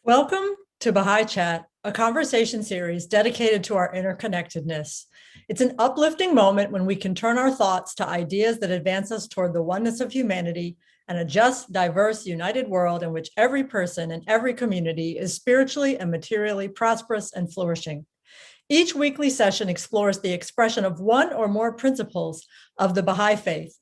Welcome to Baha'i Chat, a conversation series dedicated to our interconnectedness. It's an uplifting moment when we can turn our thoughts to ideas that advance us toward the oneness of humanity and a just, diverse, united world in which every person and every community is spiritually and materially prosperous and flourishing. Each weekly session explores the expression of one or more principles of the Baha'i faith,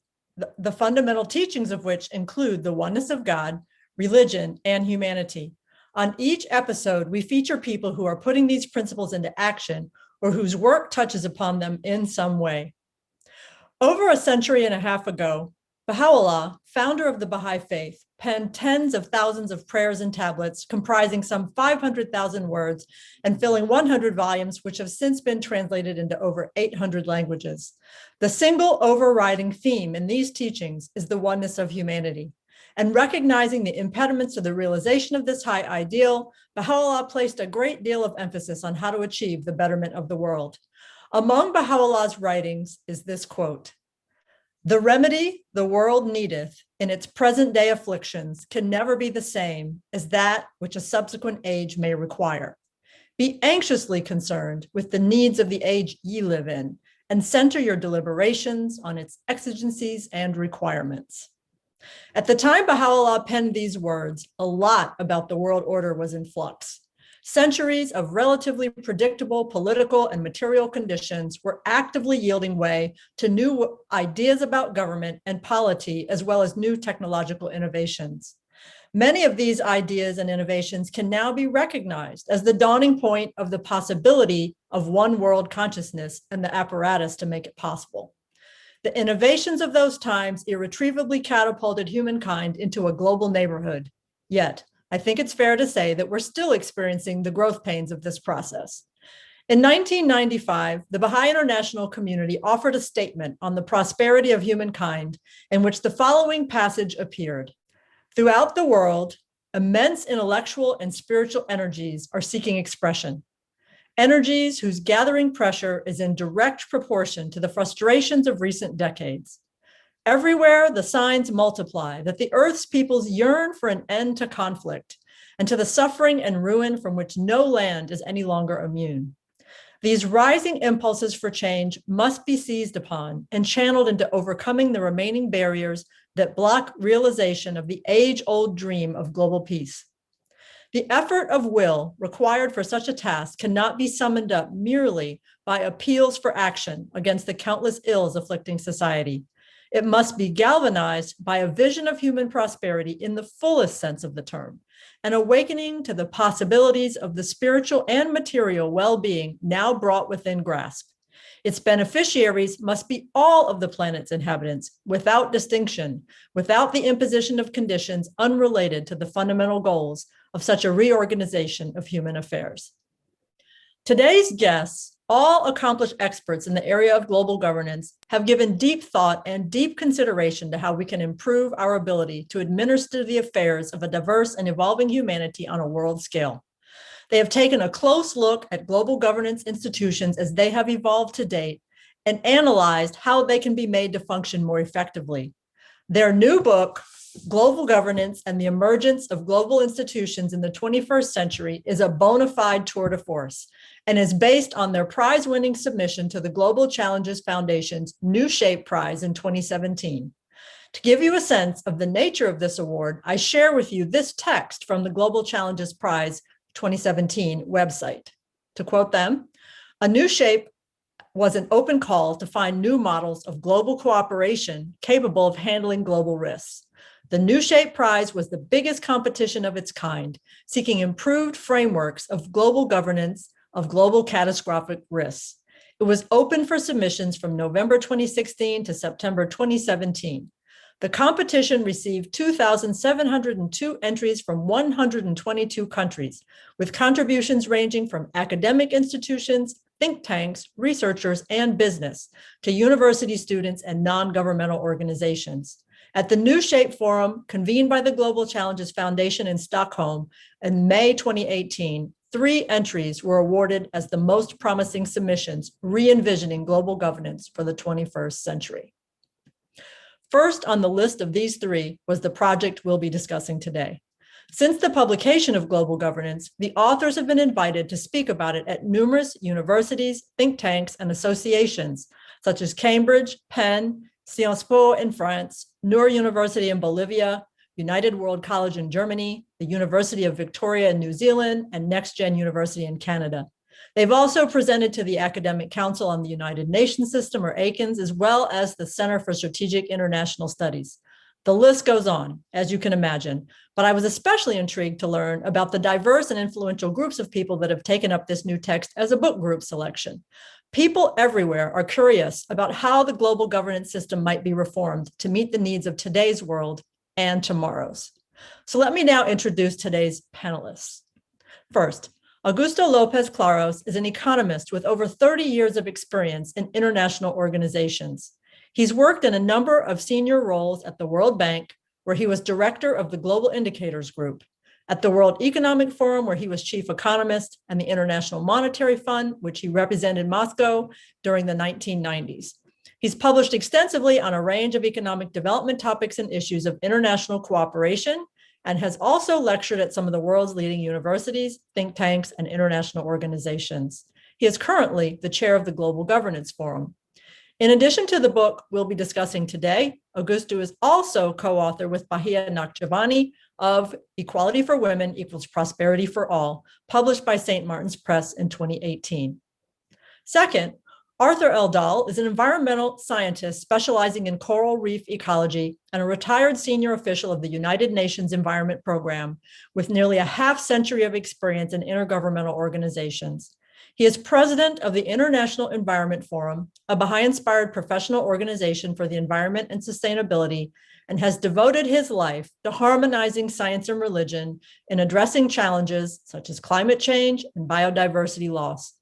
the fundamental teachings of which include the oneness of God, religion, and humanity. On each episode, we feature people who are putting these principles into action or whose work touches upon them in some way. Over a century and a half ago, Baha'u'llah, founder of the Baha'i faith, penned tens of thousands of prayers and tablets comprising some 500,000 words and filling 100 volumes, which have since been translated into over 800 languages. The single overriding theme in these teachings is the oneness of humanity. And recognizing the impediments to the realization of this high ideal, Baha'u'llah placed a great deal of emphasis on how to achieve the betterment of the world. Among Baha'u'llah's writings is this quote: "The remedy the world needeth in its present day afflictions can never be the same as that which a subsequent age may require. Be anxiously concerned with the needs of the age ye live in, and center your deliberations on its exigencies and requirements." At the time Baha'u'llah penned these words, a lot about the world order was in flux. Centuries of relatively predictable political and material conditions were actively yielding way to new ideas about government and polity, as well as new technological innovations. Many of these ideas and innovations can now be recognized as the dawning point of the possibility of one world consciousness and the apparatus to make it possible. The innovations of those times irretrievably catapulted humankind into a global neighborhood. Yet, I think it's fair to say that we're still experiencing the growth pains of this process. In 1995, the Baha'i international community offered a statement on the prosperity of humankind in which the following passage appeared: "Throughout the world, immense intellectual and spiritual energies are seeking expression. Energies whose gathering pressure is in direct proportion to the frustrations of recent decades. Everywhere the signs multiply that the Earth's peoples yearn for an end to conflict and to the suffering and ruin from which no land is any longer immune. These rising impulses for change must be seized upon and channeled into overcoming the remaining barriers that block realization of the age-old dream of global peace. The effort of will required for such a task cannot be summoned up merely by appeals for action against the countless ills afflicting society. It must be galvanized by a vision of human prosperity in the fullest sense of the term, an awakening to the possibilities of the spiritual and material well-being now brought within grasp. Its beneficiaries must be all of the planet's inhabitants, without distinction, without the imposition of conditions unrelated to the fundamental goals of such a reorganization of human affairs." Today's guests, all accomplished experts in the area of global governance, have given deep thought and deep consideration to how we can improve our ability to administer the affairs of a diverse and evolving humanity on a world scale. They have taken a close look at global governance institutions as they have evolved to date and analyzed how they can be made to function more effectively. Their new book, Global Governance and the Emergence of Global Institutions in the 21st Century, is a bona fide tour de force and is based on their prize-winning submission to the Global Challenges Foundation's New Shape Prize in 2017. To give you a sense of the nature of this award, I share with you this text from the Global Challenges Prize 2017 website. To quote them, "A new shape was an open call to find new models of global cooperation capable of handling global risks. The New Shape Prize was the biggest competition of its kind, seeking improved frameworks of global governance of global catastrophic risks. It was open for submissions from November 2016 to September 2017. The competition received 2,702 entries from 122 countries, with contributions ranging from academic institutions, think tanks, researchers, and business to university students and non-governmental organizations. At the New Shape Forum, convened by the Global Challenges Foundation in Stockholm in May 2018, 3 entries were awarded as the most promising submissions, re-envisioning global governance for the 21st century. First on the list of these 3 was the project we'll be discussing today. Since the publication of Global Governance, the authors have been invited to speak about it at numerous universities, think tanks, and associations, such as Cambridge, Penn, Sciences Po in France, Nur University in Bolivia, United World College in Germany, the University of Victoria in New Zealand, and Next Gen University in Canada. They've also presented to the Academic Council on the United Nations System, or ACANS, as well as the Center for Strategic International Studies. The list goes on, as you can imagine, but I was especially intrigued to learn about the diverse and influential groups of people that have taken up this new text as a book group selection. People everywhere are curious about how the global governance system might be reformed to meet the needs of today's world and tomorrow's. So let me now introduce today's panelists. First, Augusto Lopez-Claros is an economist with over 30 years of experience in international organizations. He's worked in a number of senior roles at the World Bank, where he was director of the Global Indicators Group, at the World Economic Forum, where he was chief economist, and the International Monetary Fund, which he represented Moscow during the 1990s. He's published extensively on a range of economic development topics and issues of international cooperation, and has also lectured at some of the world's leading universities, think tanks, and international organizations. He is currently the chair of the Global Governance Forum. In addition to the book we'll be discussing today, Augusto is also co-author with Bahia Nakjavani of Equality for Women Equals Prosperity for All, published by St. Martin's Press in 2018. Second, Arthur L. Dahl is an environmental scientist specializing in coral reef ecology and a retired senior official of the United Nations Environment Program with nearly a half-century of experience in intergovernmental organizations. He is president of the International Environment Forum, a Baha'i-inspired professional organization for the environment and sustainability, and has devoted his life to harmonizing science and religion in addressing challenges such as climate change and biodiversity loss.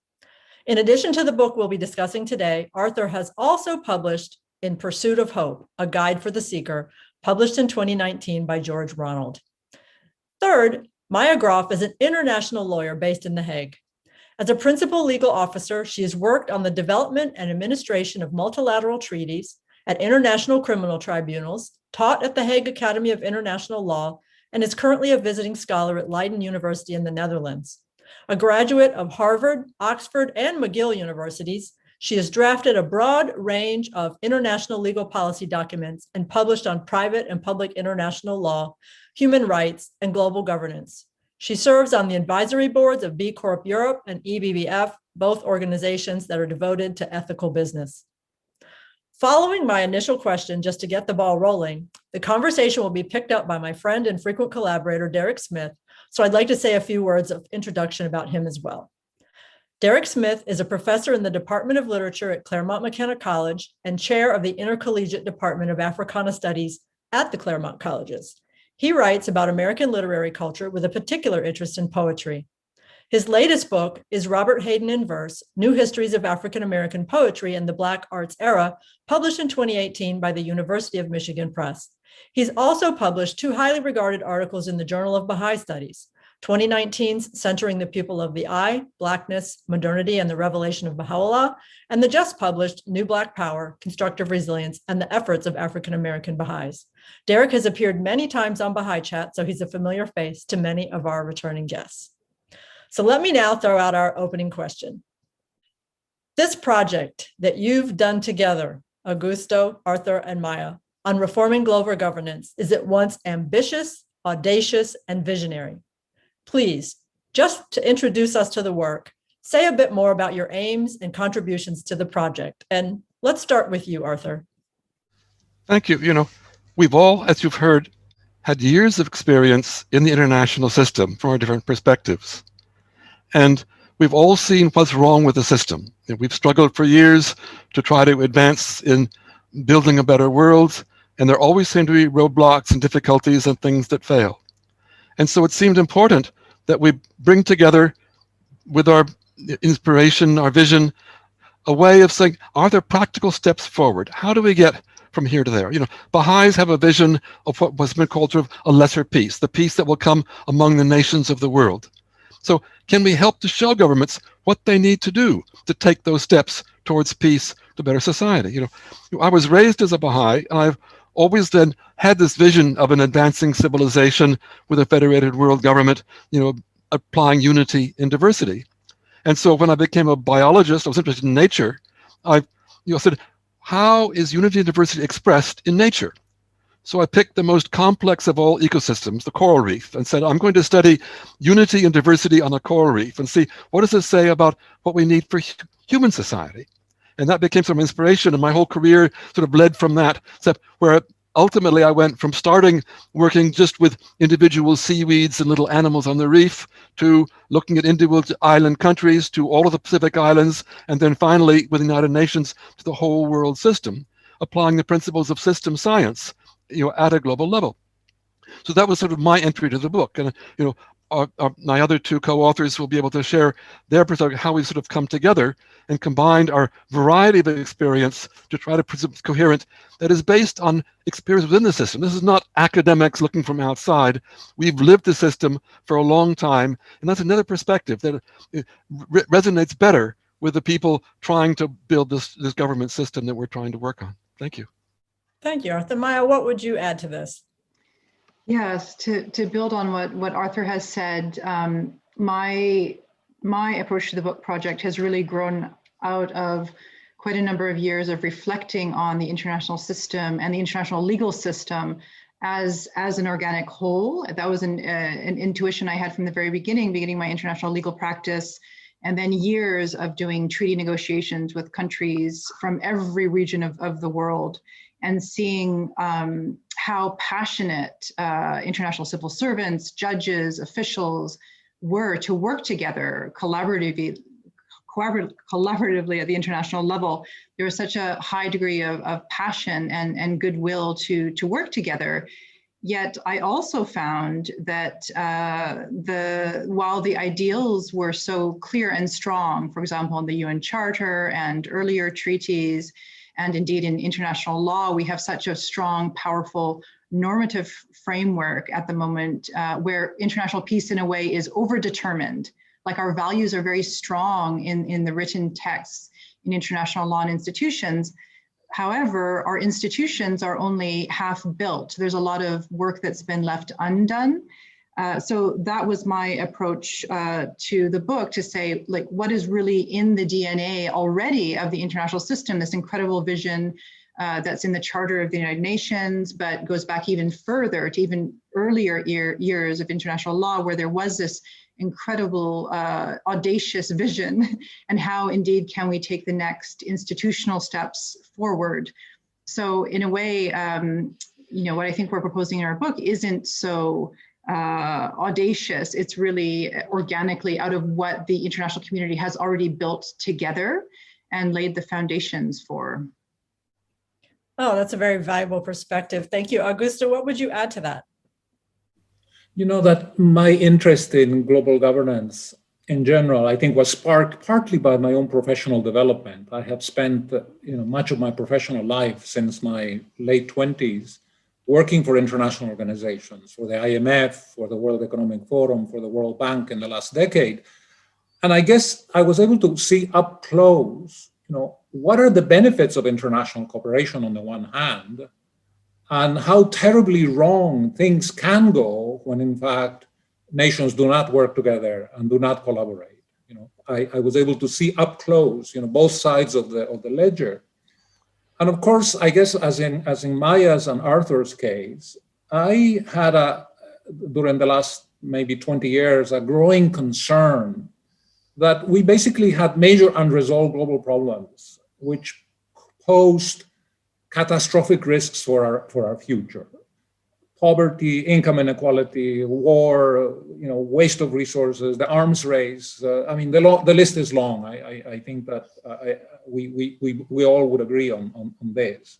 In addition to the book we'll be discussing today, Arthur has also published In Pursuit of Hope, A Guide for the Seeker, published in 2019 by George Ronald. Third, Maja Groff is an international lawyer based in The Hague. As a principal legal officer, she has worked on the development and administration of multilateral treaties at international criminal tribunals, taught at the Hague Academy of International Law, and is currently a visiting scholar at Leiden University in the Netherlands. A graduate of Harvard, Oxford, and McGill universities, she has drafted a broad range of international legal policy documents and published on private and public international law, human rights, and global governance. She serves on the advisory boards of B Corp Europe and EBBF, both organizations that are devoted to ethical business. Following my initial question, just to get the ball rolling, the conversation will be picked up by my friend and frequent collaborator, Derik Smith, so I'd like to say a few words of introduction about him as well. Derik Smith is a professor in the Department of Literature at Claremont McKenna College and chair of the Intercollegiate Department of Africana Studies at the Claremont Colleges. He writes about American literary culture with a particular interest in poetry. His latest book is Robert Hayden in Verse, New Histories of African American Poetry in the Black Arts Era, published in 2018 by the University of Michigan Press. He's also published two highly regarded articles in the Journal of Baha'i Studies, 2019's Centering the Pupil of the Eye, Blackness, Modernity, and the Revelation of Baha'u'llah, and the just published New Black Power, Constructive Resilience, and the Efforts of African American Baha'is. Derik has appeared many times on Baha'i Chat, so he's a familiar face to many of our returning guests. So let me now throw out our opening question. This project that you've done together, Augusto, Arthur, and Maja, on reforming global governance is at once ambitious, audacious, and visionary. Please, just to introduce us to the work, say a bit more about your aims and contributions to the project. And let's start with you, Arthur. Thank you. We've all, as you've heard, had years of experience in the international system from our different perspectives. And we've all seen what's wrong with the system. We've struggled for years to try to advance in building a better world, and there always seem to be roadblocks and difficulties and things that fail. And so it seemed important that we bring together, with our inspiration, our vision, a way of saying, are there practical steps forward? How do we get from here to there? Baha'is have a vision of what was been called sort of a lesser peace, the peace that will come among the nations of the world. So can we help to show governments what they need to do to take those steps towards peace, to better society? I was raised as a Baha'i, and I've always then had this vision of an advancing civilization with a federated world government, applying unity in diversity. And so when I became a biologist, I was interested in nature. I said, how is unity and diversity expressed in nature? So I picked the most complex of all ecosystems, the coral reef, and said, I'm going to study unity and diversity on a coral reef and see what does it say about what we need for human society. And that became some inspiration, and my whole career sort of led from that, where ultimately I went from starting working just with individual seaweeds and little animals on the reef to looking at individual island countries, to all of the Pacific Islands, and then finally with the United Nations to the whole world system, applying the principles of system science, at a global level. So that was sort of my entry to the book. And, my other two co-authors will be able to share their perspective, how we sort of come together and combined our variety of experience to try to present coherent that is based on experience within the system. This is not academics looking from outside. We've lived the system for a long time, and that's another perspective that resonates better with the people trying to build this government system that we're trying to work on. Thank you. Thank you, Arthur. Maja, what would you add to this? Yes, to build on what Arthur has said, my approach to the book project has really grown out of quite a number of years of reflecting on the international system and the international legal system as an organic whole. That was an intuition I had from the very beginning my international legal practice, and then years of doing treaty negotiations with countries from every region of the world, and seeing how passionate international civil servants, judges, officials were to work together collaboratively at the international level. There was such a high degree of passion and goodwill to work together. Yet I also found that while the ideals were so clear and strong, for example, in the UN Charter and earlier treaties, and indeed in international law, we have such a strong, powerful normative framework at the moment where international peace in a way is overdetermined. Like our values are very strong in the written texts in international law and institutions. However, our institutions are only half built. There's a lot of work that's been left undone. So that was my approach to the book, to say, like, what is really in the DNA already of the international system, this incredible vision that's in the Charter of the United Nations, but goes back even further to even earlier years of international law, where there was this incredible, audacious vision, and how indeed can we take the next institutional steps forward. So in a way, what I think we're proposing in our book isn't so audacious. It's really organically out of what the international community has already built together and laid the foundations for. Oh, that's a very valuable perspective. Thank you. Augusto, what would you add to that? That my interest in global governance in general, I think, was sparked partly by my own professional development. I have spent much of my professional life since my late 20s working for international organizations, for the IMF, for the World Economic Forum, for the World Bank in the last decade. And I guess I was able to see up close, what are the benefits of international cooperation on the one hand, and how terribly wrong things can go when, in fact, nations do not work together and do not collaborate. I was able to see up close, both sides of the ledger. And of course, I guess as in Maja's and Arthur's case, I had during the last maybe 20 years, a growing concern that we basically had major unresolved global problems, which posed catastrophic risks for our future. Poverty, income inequality, war, waste of resources, the arms race. The list is long. I think that we all would agree on this.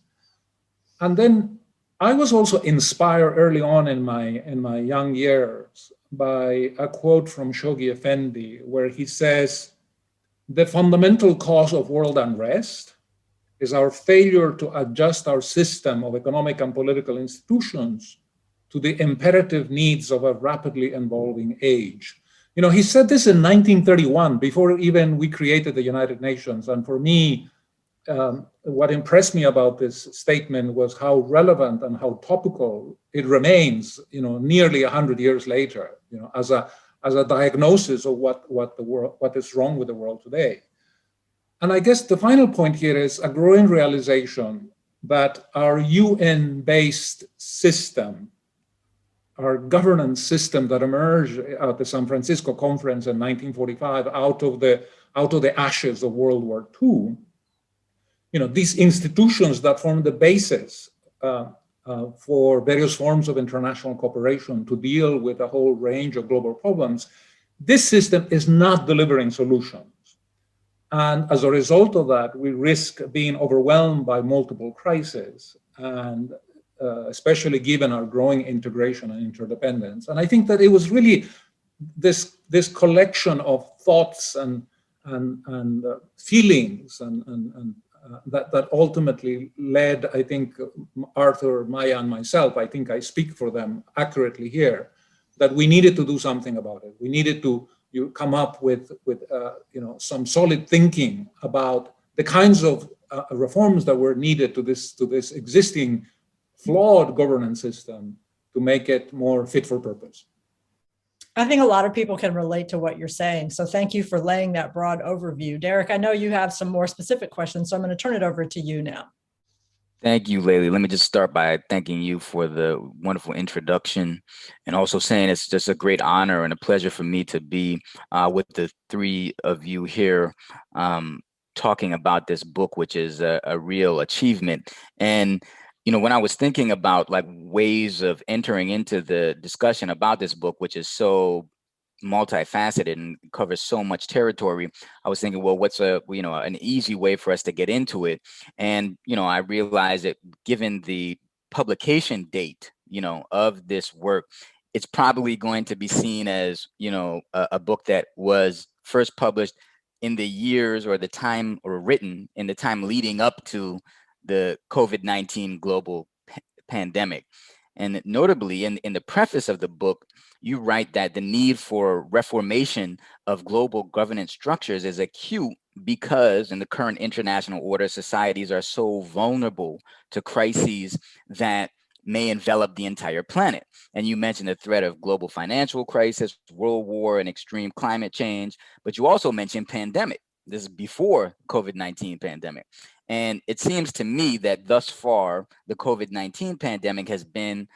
And then I was also inspired early on in my young years by a quote from Shoghi Effendi, where he says, "The fundamental cause of world unrest is our failure to adjust our system of economic and political institutions to the imperative needs of a rapidly evolving age." He said this in 1931, before even we created the United Nations. And for me, what impressed me about this statement was how relevant and how topical it remains, nearly 100 years later, as a diagnosis of what is wrong with the world today. And I guess the final point here is a growing realization that our UN-based system, our governance system that emerged at the San Francisco conference in 1945 out of the ashes of World War II, these institutions that form the basis for various forms of international cooperation to deal with a whole range of global problems, this system is not delivering solutions. And as a result of that, we risk being overwhelmed by multiple crises, and especially given our growing integration and interdependence. And I think that it was really this collection of thoughts and feelings and that ultimately led, I think, Arthur, Maja, and myself, I think I speak for them accurately here, that we needed to do something about it. We needed to come up with some solid thinking about the kinds of reforms that were needed to this existing flawed governance system to make it more fit for purpose. I think a lot of people can relate to what you're saying. So thank you for laying that broad overview. Derik, I know you have some more specific questions, so I'm going to turn it over to you now. Thank you, Layli. Let me just start by thanking you for the wonderful introduction, and also saying it's just a great honor and a pleasure for me to be with the three of you here talking about this book, which is a real achievement. And when I was thinking about like ways of entering into the discussion about this book, which is so multifaceted and covers so much territory, I was thinking, well, what's an easy way for us to get into it? And I realized that given the publication date of this work, it's probably going to be seen as a book that was first published in the years or the time, or written in the time leading up to the COVID-19 global pandemic. And notably, in the preface of the book, you write that the need for reformation of global governance structures is acute because in the current international order, societies are so vulnerable to crises that may envelop the entire planet. And you mentioned the threat of global financial crisis, world war, and extreme climate change, but you also mentioned pandemic. This is before COVID-19 pandemic. And it seems to me that thus far, the COVID-19 pandemic has been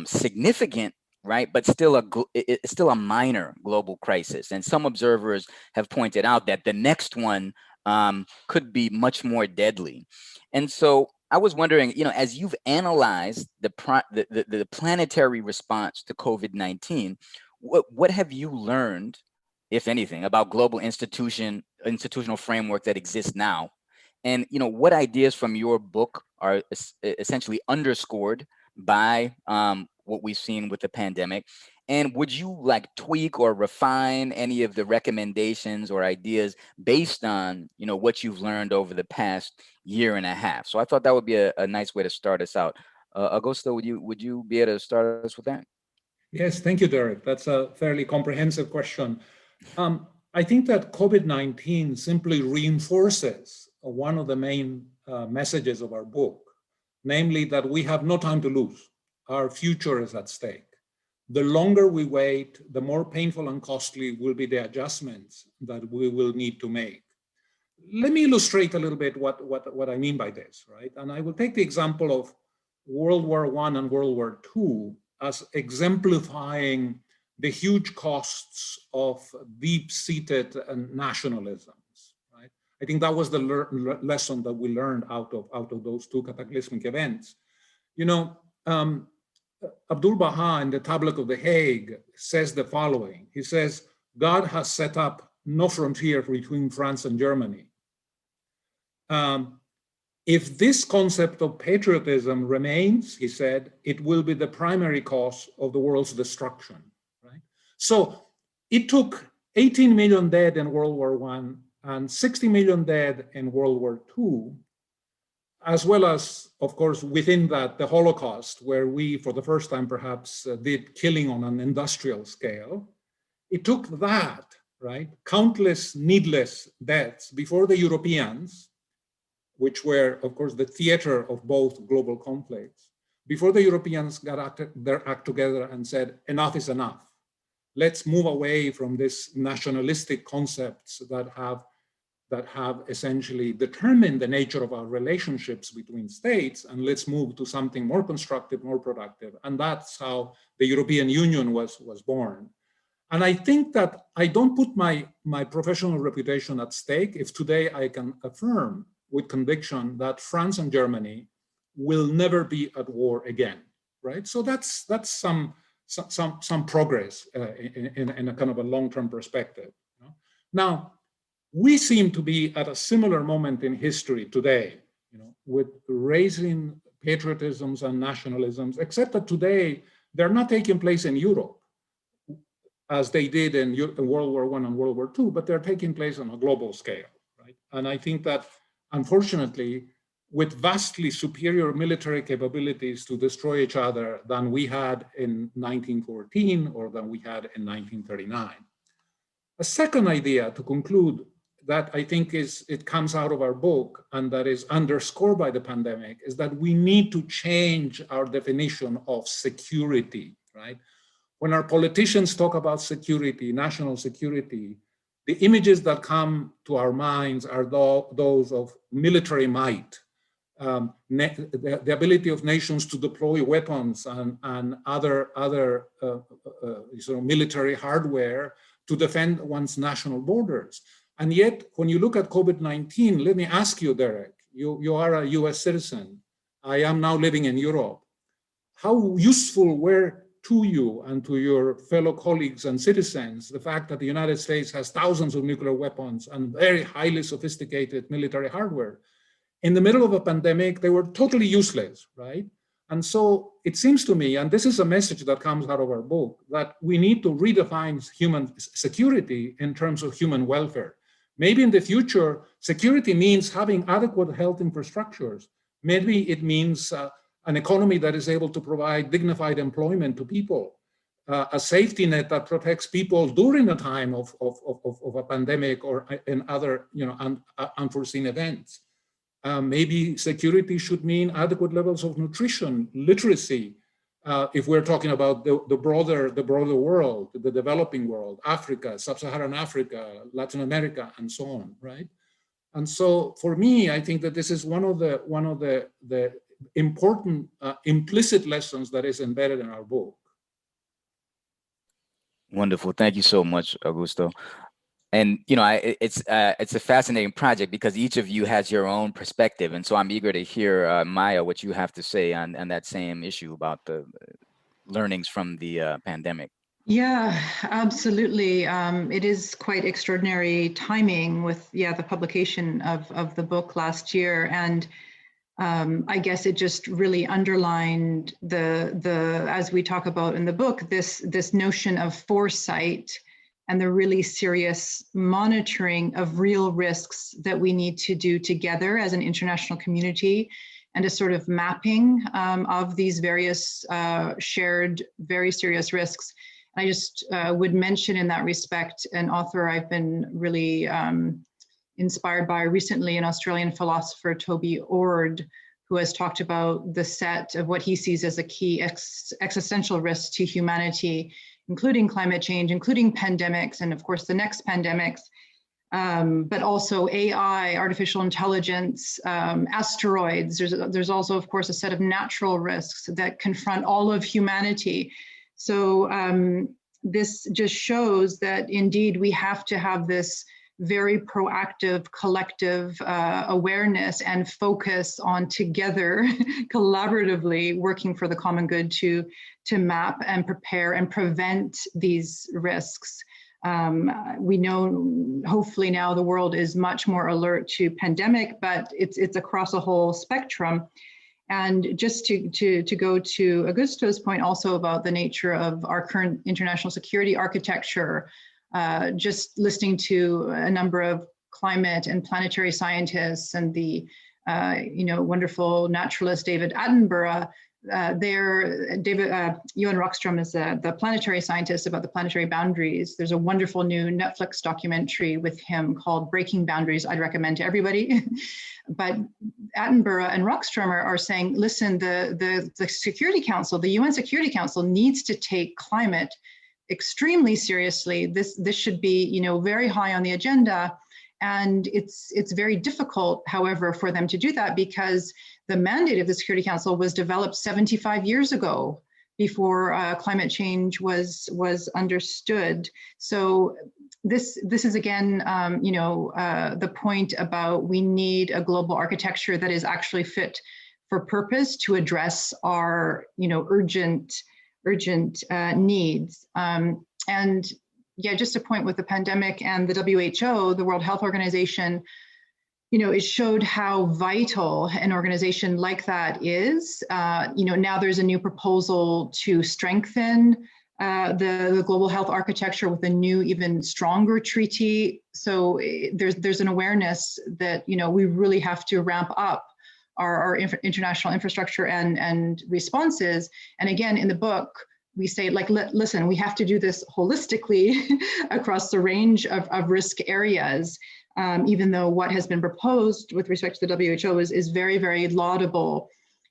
significant, right? But it's still a minor global crisis. And some observers have pointed out that the next one could be much more deadly. And so I was wondering, as you've analyzed the planetary response to COVID-19, what have you learned, if anything, about global institutional framework that exists now? And what ideas from your book are essentially underscored by what we've seen with the pandemic? And would you like tweak or refine any of the recommendations or ideas based on what you've learned over the past year and a half? So I thought that would be a nice way to start us out. Augusto, would you be able to start us with that? Yes, thank you, Derik. That's a fairly comprehensive question. I think that COVID-19 simply reinforces one of the main messages of our book, namely that we have no time to lose. Our future is at stake. The longer we wait, the more painful and costly will be the adjustments that we will need to make. Let me illustrate a little bit what I mean by this, right? And I will take the example of World War I and World War II as exemplifying the huge costs of deep-seated nationalisms, right? I think that was the lesson that we learned out of those two cataclysmic events. Abdul Baha in the Tablet of the Hague says the following. He says, God has set up no frontier between France and Germany. If this concept of patriotism remains, he said, it will be the primary cause of the world's destruction. Right? So it took 18 million dead in World War I and 60 million dead in World War II, as well as, of course, within that, the Holocaust, where we, for the first time, perhaps did killing on an industrial scale. It took that, right, countless needless deaths before the Europeans which were, of course, the theater of both global conflicts, before the Europeans got their act together and said, enough is enough. Let's move away from these nationalistic concepts that have essentially determined the nature of our relationships between states, and let's move to something more constructive, more productive. And that's how the European Union was born. And I think that I don't put my professional reputation at stake if today I can affirm with conviction that France and Germany will never be at war again, right? So that's some progress in a kind of a long-term perspective. You know? Now, we seem to be at a similar moment in history today, you know, with raising patriotisms and nationalisms, except that today they're not taking place in Europe as they did in World War I and World War II, but they're taking place on a global scale, right? And I think that, unfortunately, with vastly superior military capabilities to destroy each other than we had in 1914 or than we had in 1939. A second idea to conclude that I think it comes out of our book and that is underscored by the pandemic is that we need to change our definition of security, right? When our politicians talk about security, national security, the images that come to our minds are those of military might, the ability of nations to deploy weapons and other sort of military hardware to defend one's national borders. And yet, when you look at COVID-19, let me ask you, Derik, you are a US citizen. I am now living in Europe. How useful were to you and to your fellow colleagues and citizens the fact that the United States has thousands of nuclear weapons and very highly sophisticated military hardware? In the middle of a pandemic, they were totally useless, right? And so it seems to me, and this is a message that comes out of our book, that we need to redefine human security in terms of human welfare. Maybe in the future, security means having adequate health infrastructures. Maybe it means an economy that is able to provide dignified employment to people, a safety net that protects people during a time of a pandemic or in other unforeseen events. Maybe security should mean adequate levels of nutrition, literacy, if we're talking about the broader world, the developing world, Africa, Sub-Saharan Africa, Latin America, and so on, right? And so for me, I think that this is one of the important implicit lessons that is embedded in our book. Wonderful. Thank you so much, Augusto. And it's a fascinating project because each of you has your own perspective, and so I'm eager to hear Maja, what you have to say on that same issue about the learnings from the pandemic. Yeah, absolutely. It is quite extraordinary timing with the publication of the book last year, and I guess it just really underlined the as we talk about in the book, this notion of foresight and the really serious monitoring of real risks that we need to do together as an international community, and a sort of mapping of these various shared, very serious risks. I just would mention in that respect an author I've been really inspired by recently, an Australian philosopher, Toby Ord, who has talked about the set of what he sees as a key existential risks to humanity, including climate change, including pandemics, and of course the next pandemics, but also AI, artificial intelligence, asteroids. There's also, of course, a set of natural risks that confront all of humanity. So this just shows that indeed we have to have this very proactive collective awareness and focus on together collaboratively working for the common good to map and prepare and prevent these risks. We know hopefully now the world is much more alert to pandemic, but it's across a whole spectrum. And just to go to Augusto's point also about the nature of our current international security architecture, just listening to a number of climate and planetary scientists and the wonderful naturalist David Attenborough, Johan Rockström is the planetary scientist about the planetary boundaries. There's a wonderful new Netflix documentary with him called Breaking Boundaries. I'd recommend to everybody. But Attenborough and Rockström are saying, listen, the Security Council, the UN Security Council needs to take climate extremely seriously. This should be, very high on the agenda. And it's very difficult, however, for them to do that because the mandate of the Security Council was developed 75 years ago, before climate change was understood. So this is again, the point about we need a global architecture that is actually fit for purpose to address our, urgent needs. And yeah, just a point with the pandemic and the WHO, the World Health Organization, it showed how vital an organization like that is. Now there's a new proposal to strengthen the global health architecture with a new, even stronger treaty. So there's an awareness that, we really have to ramp up our international infrastructure and responses. And again, in the book, we say, listen, we have to do this holistically across the range of risk areas. Even though what has been proposed with respect to the WHO is very, very laudable.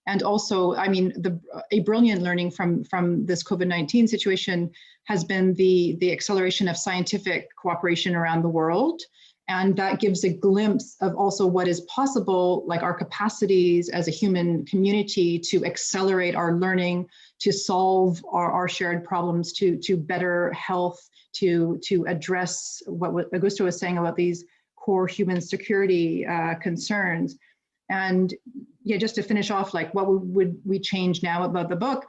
And also, a brilliant learning from this COVID-19 situation has been the acceleration of scientific cooperation around the world. And that gives a glimpse of also what is possible, like our capacities as a human community to accelerate our learning, to solve our shared problems, to better health, to address what Augusto was saying about these core human security concerns. And yeah, just to finish off, what would we change now about the book?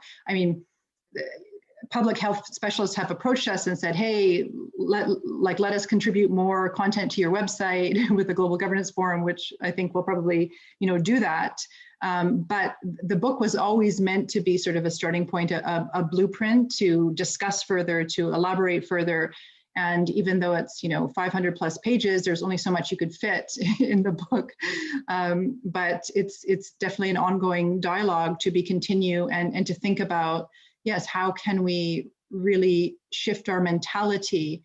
Public health specialists have approached us and said, hey, let us contribute more content to your website with the Global Governance Forum, which I think will probably, do that. But the book was always meant to be sort of a starting point, a blueprint to discuss further, to elaborate further. And even though it's 500 plus pages, there's only so much you could fit in the book. But it's definitely an ongoing dialogue to be continue and to think about, yes, how can we really shift our mentality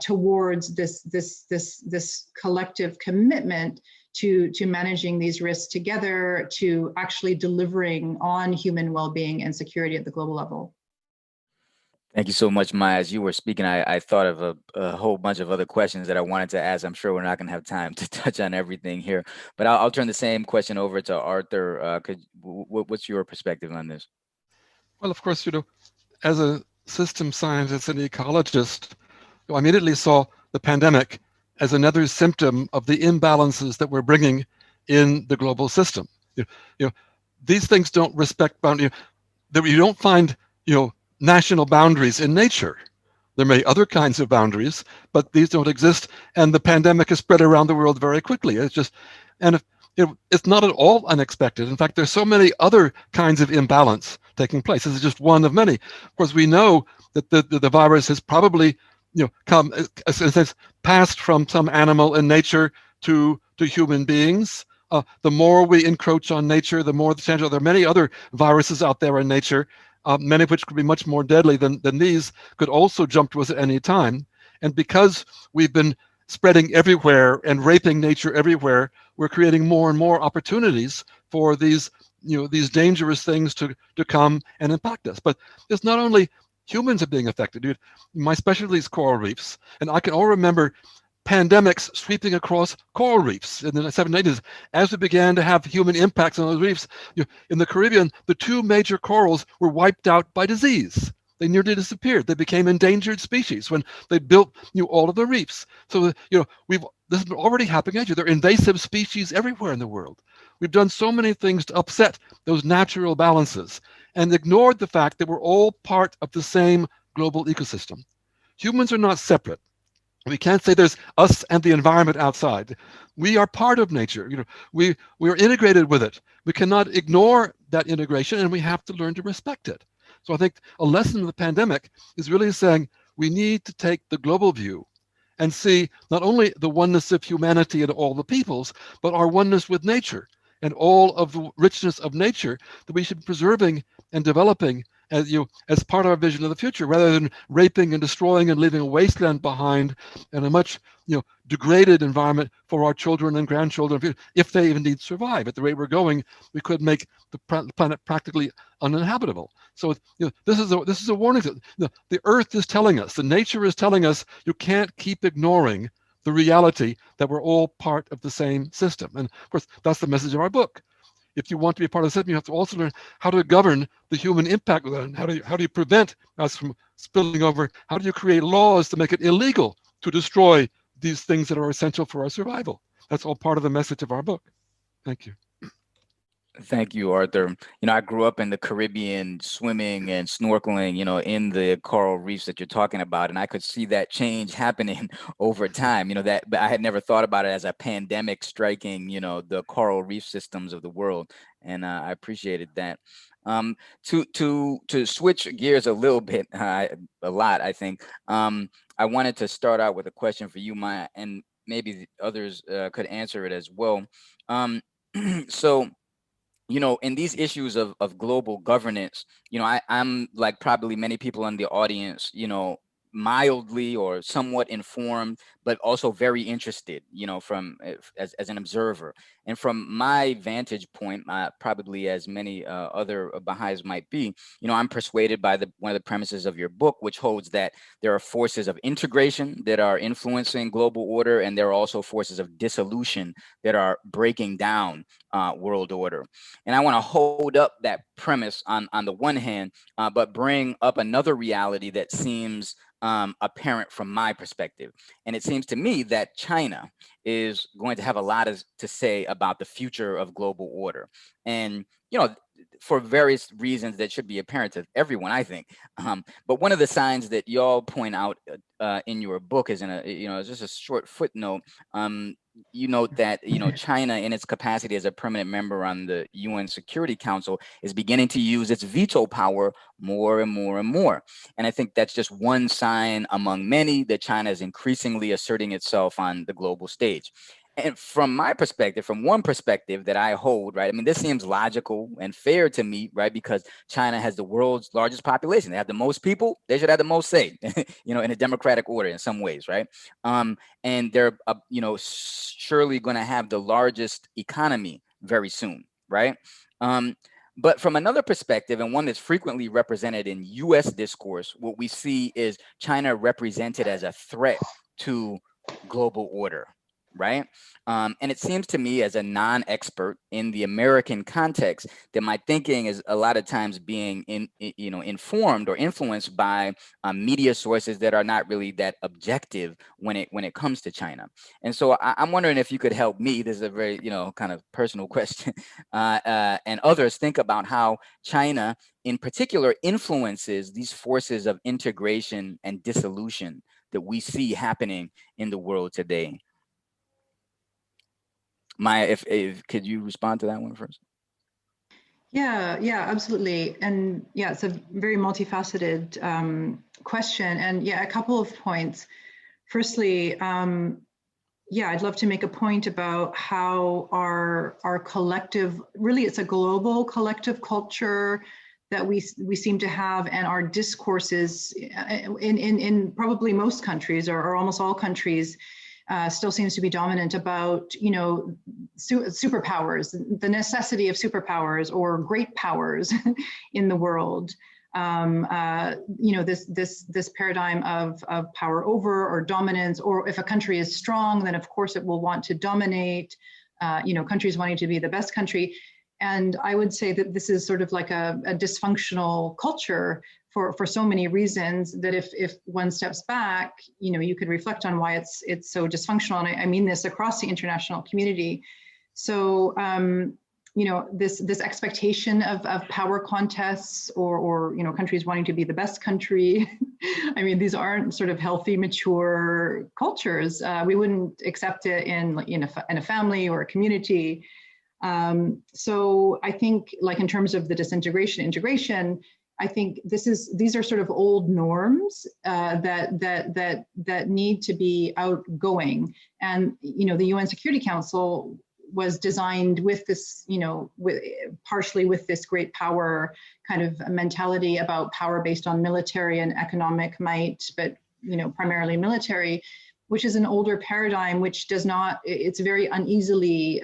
towards this collective commitment to managing these risks together, to actually delivering on human well-being and security at the global level. Thank you so much, Maja. As you were speaking, I thought of a whole bunch of other questions that I wanted to ask. I'm sure we're not going to have time to touch on everything here, but I'll turn the same question over to Arthur. What's your perspective on this? Well, of course, as a system scientist and ecologist, I immediately saw the pandemic as another symptom of the imbalances that we're bringing in the global system. These things don't respect boundaries. You don't find, national boundaries in nature. There may be other kinds of boundaries, but these don't exist. And the pandemic has spread around the world very quickly. It's not at all unexpected. In fact, there's so many other kinds of imbalance taking place. This is just one of many. Of course, we know that the virus has probably, passed from some animal in nature to human beings. The more we encroach on nature, the more the chance. There are many other viruses out there in nature. Many of which could be much more deadly than these, could also jump to us at any time. And because we've been spreading everywhere and raping nature everywhere, we're creating more and more opportunities for these dangerous things to come and impact us. But it's not only humans are being affected. My specialty is coral reefs, and I can all remember pandemics sweeping across coral reefs in the 1780s as we began to have human impacts on those reefs. In the Caribbean, the two major corals were wiped out by disease. They nearly disappeared. They became endangered species when they built all of the reefs. So this is already happening. There are invasive species everywhere in the world. We've done so many things to upset those natural balances and ignored the fact that we're all part of the same global ecosystem. Humans are not separate. We can't say there's us and the environment outside. We are part of nature. We are integrated with it. We cannot ignore that integration, and we have to learn to respect it. So I think a lesson of the pandemic is really saying we need to take the global view and see not only the oneness of humanity and all the peoples, but our oneness with nature. and all of the richness of nature that we should be preserving and developing as part of our vision of the future, rather than raping and destroying and leaving a wasteland behind and a much degraded environment for our children and grandchildren, if they indeed survive. At the rate we're going, we could make the planet practically uninhabitable. So this is a warning. The Earth is telling us, the nature is telling us, you can't keep ignoring the reality that we're all part of the same system. And of course, that's the message of our book. If you want to be a part of the system, you have to also learn how to govern the human impact of that. How do you prevent us from spilling over? How do you create laws to make it illegal to destroy these things that are essential for our survival? That's all part of the message of our book. Thank you. Thank you, Arthur. I grew up in the Caribbean, swimming and snorkeling, in the coral reefs that you're talking about, and I could see that change happening over time. But I had never thought about it as a pandemic striking, the coral reef systems of the world, and I appreciated that. To switch gears a little bit, a lot, I think. I wanted to start out with a question for you, Maja, and maybe the others could answer it as well. So. In these issues of global governance, I'm like probably many people in the audience, mildly or somewhat informed, but also very interested, from as an observer. And from my vantage point, probably as many other Baha'is might be, I'm persuaded by one of the premises of your book, which holds that there are forces of integration that are influencing global order, and there are also forces of dissolution that are breaking down world order. And I want to hold up that premise on the one hand, but bring up another reality that seems apparent from my perspective. And it seems to me that China is going to have a lot to say about the future of global order. And, for various reasons that should be apparent to everyone, I think. But one of the signs that y'all point out in your book is it's just a short footnote. You note that, China, in its capacity as a permanent member on the UN Security Council, is beginning to use its veto power more and more and more. And I think that's just one sign among many that China is increasingly asserting itself on the global stage. And from my perspective, from one perspective that I hold, right, I mean, this seems logical and fair to me, right, because China has the world's largest population. They have the most people. They should have the most say, in a democratic order in some ways, right? And they're, surely going to have the largest economy very soon, right? But from another perspective, and one that's frequently represented in U.S. discourse, what we see is China represented as a threat to global order, right? And it seems to me, as a non-expert in the American context, that my thinking is a lot of times being informed or influenced by media sources that are not really that objective when it comes to China. And so I'm wondering if you could help me. This is a very kind of personal question, and others think about how China, in particular, influences these forces of integration and dissolution that we see happening in the world today. Maja, if could you respond to that one first? Yeah, absolutely. And yeah, it's a very multifaceted question. And yeah, a couple of points. Firstly, I'd love to make a point about how our collective, really it's a global collective culture that we seem to have, and our discourses in probably most countries or almost all countries still seems to be dominant about, superpowers, the necessity of superpowers or great powers in the world. This paradigm of power over or dominance, or if a country is strong, then of course it will want to dominate, countries wanting to be the best country. And I would say that this is sort of like a dysfunctional culture for so many reasons, that if one steps back, you could reflect on why it's so dysfunctional. And I mean this across the international community. So, this expectation of power contests or countries wanting to be the best country. I mean, these aren't sort of healthy, mature cultures. We wouldn't accept it in a family or a community. So I think, like, in terms of the disintegration, integration, I think these are sort of old norms that need to be outgoing. And the UN Security Council was designed with this, partially with this great power kind of mentality about power based on military and economic might, but primarily military, which is an older paradigm, which does not, it's very uneasily,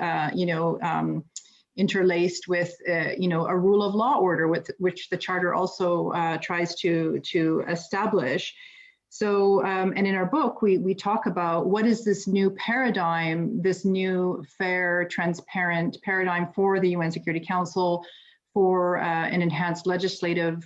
interlaced with, a rule of law order, with which the Charter also tries to establish. So, and in our book, we talk about what is this new paradigm, this new fair, transparent paradigm for the UN Security Council, for an enhanced legislative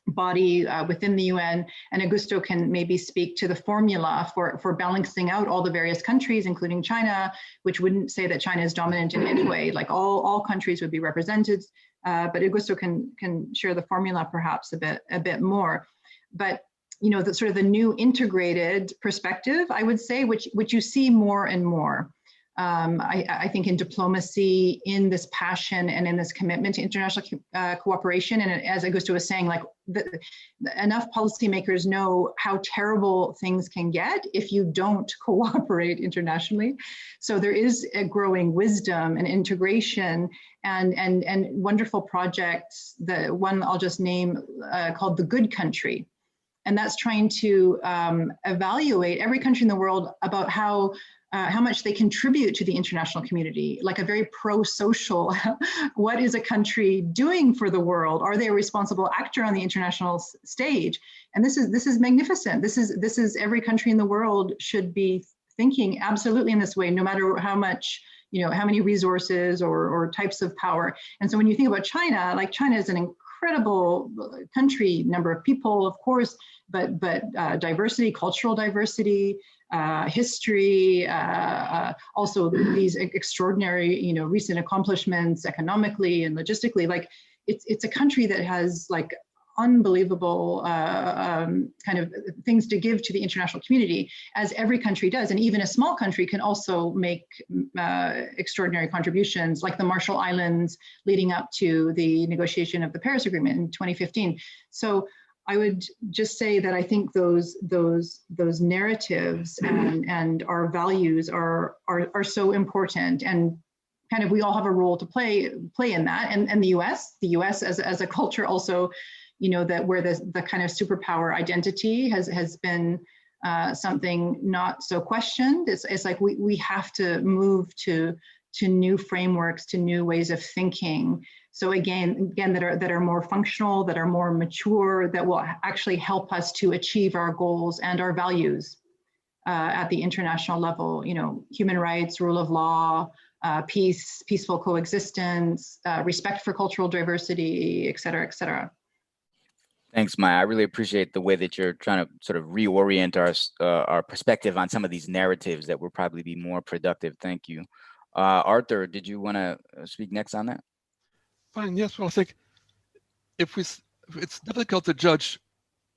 body within the UN. And Augusto can maybe speak to the formula for balancing out all the various countries, including China, which wouldn't say that China is dominant in any way, like all countries would be represented. But Augusto can share the formula perhaps a bit more. But the sort of the new integrated perspective, I would say, which you see more and more. I think in diplomacy, in this passion and in this commitment to international cooperation, and as Augusto was saying, like enough policymakers know how terrible things can get if you don't cooperate internationally. So there is a growing wisdom and integration and wonderful projects. The one I'll just name called The Good Country. And that's trying to evaluate every country in the world about how much they contribute to the international community, like a very pro-social, what is a country doing for the world? Are they a responsible actor on the international stage? And this is magnificent. This is every country in the world should be thinking absolutely in this way, no matter how much, how many resources or types of power. And so when you think about China, like China is an incredible country, number of people, of course, but diversity, cultural diversity, history, also these extraordinary, recent accomplishments economically and logistically. Like it's a country that has like unbelievable kind of things to give to the international community, as every country does. And even a small country can also make extraordinary contributions, like the Marshall Islands leading up to the negotiation of the Paris Agreement in 2015. So I would just say that I think those narratives and our values are so important, and kind of we all have a role to play in that. And the US as a culture also, that where the kind of superpower identity has been something not so questioned. It's like we have to move to new frameworks, to new ways of thinking. So again, that are more functional, that are more mature, that will actually help us to achieve our goals and our values at the international level. Human rights, rule of law, peace, peaceful coexistence, respect for cultural diversity, et cetera, et cetera. Thanks, Maja. I really appreciate the way that you're trying to sort of reorient our perspective on some of these narratives that will probably be more productive. Thank you. Arthur, did you want to speak next on that? Fine. Yes. Well, I think it's difficult to judge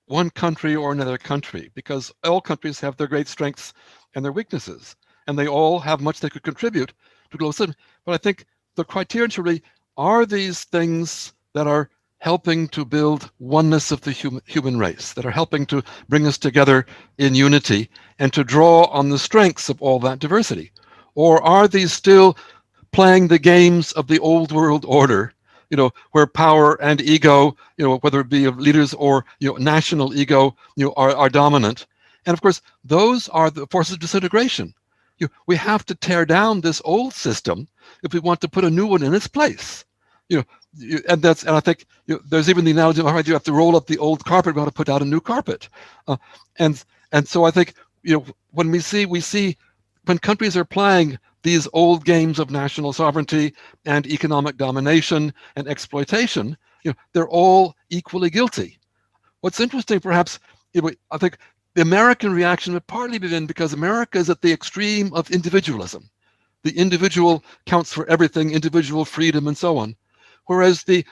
one country or another country, because all countries have their great strengths and their weaknesses, and they all have much they could contribute to global system. But I think the criterion to really are these things that are helping to build oneness of the human race, that are helping to bring us together in unity and to draw on the strengths of all that diversity? Or are these still playing the games of the old world order, where power and ego, whether it be of leaders or, national ego, are dominant? And of course, those are the forces of disintegration. We have to tear down this old system if we want to put a new one in its place. And I think there's even the analogy, all right, you have to roll up the old carpet, we want to put out a new carpet. And so I think, when we see when countries are playing these old games of national sovereignty and economic domination and exploitation, they're all equally guilty. What's interesting, perhaps, I think the American reaction would partly be because America is at the extreme of individualism. The individual counts for everything, individual freedom and so on. Whereas the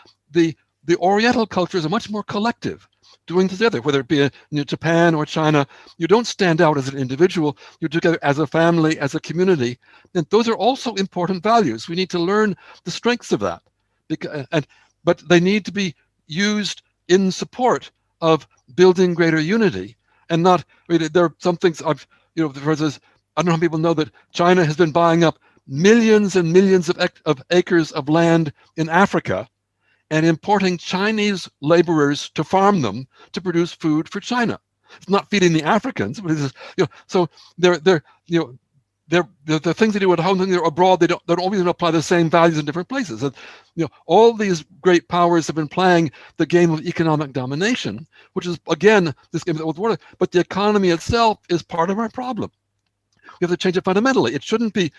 Oriental cultures are much more collective, doing together, whether it be Japan or China. You don't stand out as an individual, you're together as a family, as a community. And those are also important values. We need to learn the strengths of that. But they need to be used in support of building greater unity, and not, there are some things I've, for instance, I don't know how people know that China has been buying up millions and millions of acres of land in Africa and importing Chinese laborers to farm them to produce food for China. It's not feeding the Africans, but it's, so they're the things they do at home, things they do abroad, they don't always apply the same values in different places. And all these great powers have been playing the game of economic domination, which is again this game with water. But the economy itself is part of our problem. We have to change it fundamentally. It shouldn't be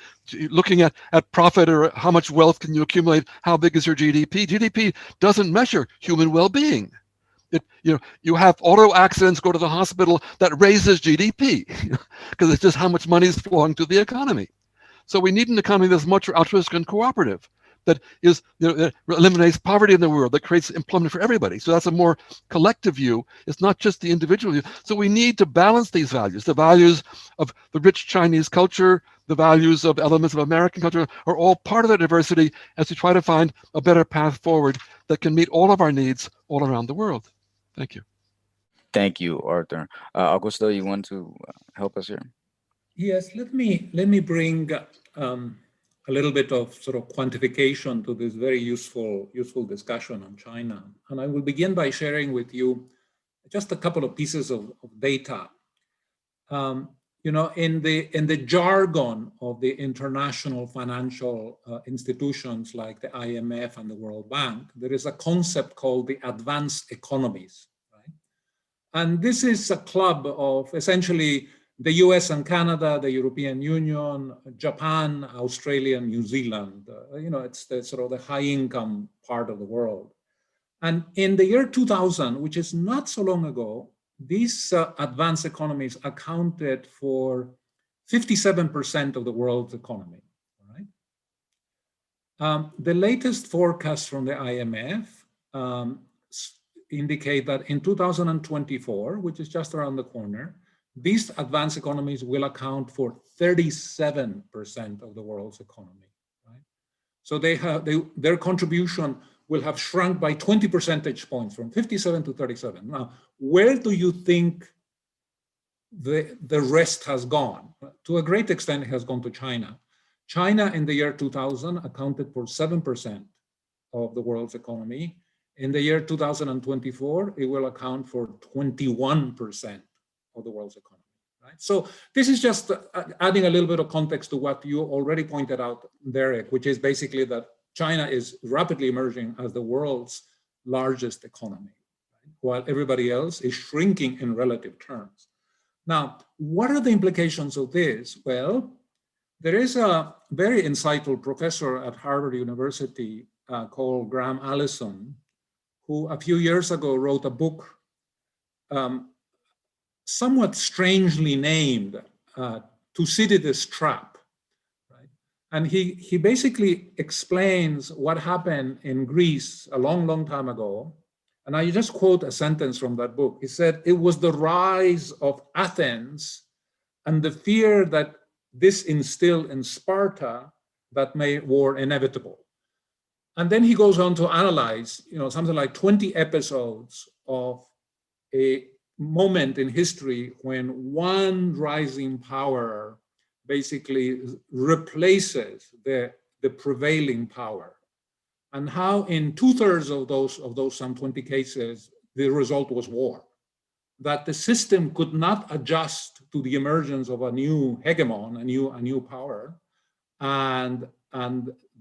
looking at profit or how much wealth can you accumulate, how big is your GDP. GDP doesn't measure human well-being. You have auto accidents, go to the hospital, that raises GDP because it's just how much money is flowing to the economy. So we need an economy that's much more altruistic and cooperative, that is, that eliminates poverty in the world, that creates employment for everybody. So that's a more collective view. It's not just the individual view. So we need to balance these values. The values of the rich Chinese culture, the values of elements of American culture are all part of the diversity as we try to find a better path forward that can meet all of our needs all around the world. Thank you. Thank you, Arthur. Augusto, you want to help us here? Yes, let me bring a little bit of sort of quantification to this very useful discussion on China. And I will begin by sharing with you just a couple of pieces of data. In the jargon of the international financial institutions like the IMF and the World Bank, there is a concept called the Advanced Economies, right? And this is a club of essentially the US and Canada, the European Union, Japan, Australia, New Zealand. It's the sort of the high income part of the world. And in the year 2000, which is not so long ago, these advanced economies accounted for 57% of the world's economy. Right? The latest forecast from the IMF indicate that in 2024, which is just around the corner, these advanced economies will account for 37% of the world's economy. Right? So their contribution will have shrunk by 20 percentage points from 57 to 37. Now, where do you think the rest has gone? To a great extent, it has gone to China. China in the year 2000 accounted for 7% of the world's economy. In the year 2024, it will account for 21% of the world's economy. Right? So this is just adding a little bit of context to what you already pointed out, Derik, which is basically that China is rapidly emerging as the world's largest economy, right? While everybody else is shrinking in relative terms. Now, what are the implications of this? Well, there is a very insightful professor at Harvard University called Graham Allison, who a few years ago wrote a book somewhat strangely named Thucydides' Trap. Right? And he basically explains what happened in Greece a long, long time ago. And I just quote a sentence from that book. He said, "It was the rise of Athens and the fear that this instilled in Sparta that made war inevitable." And then he goes on to analyze, something like 20 episodes of a moment in history when one rising power basically replaces the prevailing power, and how in 2/3 of those some 20 cases, the result was war. That the system could not adjust to the emergence of a new hegemon, a new power, and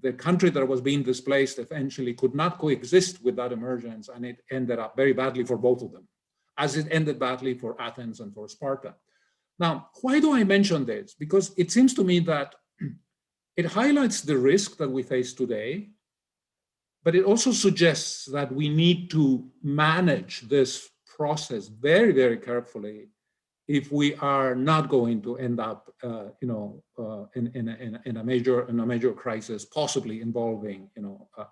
the country that was being displaced eventually could not coexist with that emergence, and it ended up very badly for both of them, as it ended badly for Athens and for Sparta. Now, why do I mention this? Because it seems to me that it highlights the risk that we face today, but it also suggests that we need to manage this process very, very carefully if we are not going to end up, in a major crisis, possibly involving,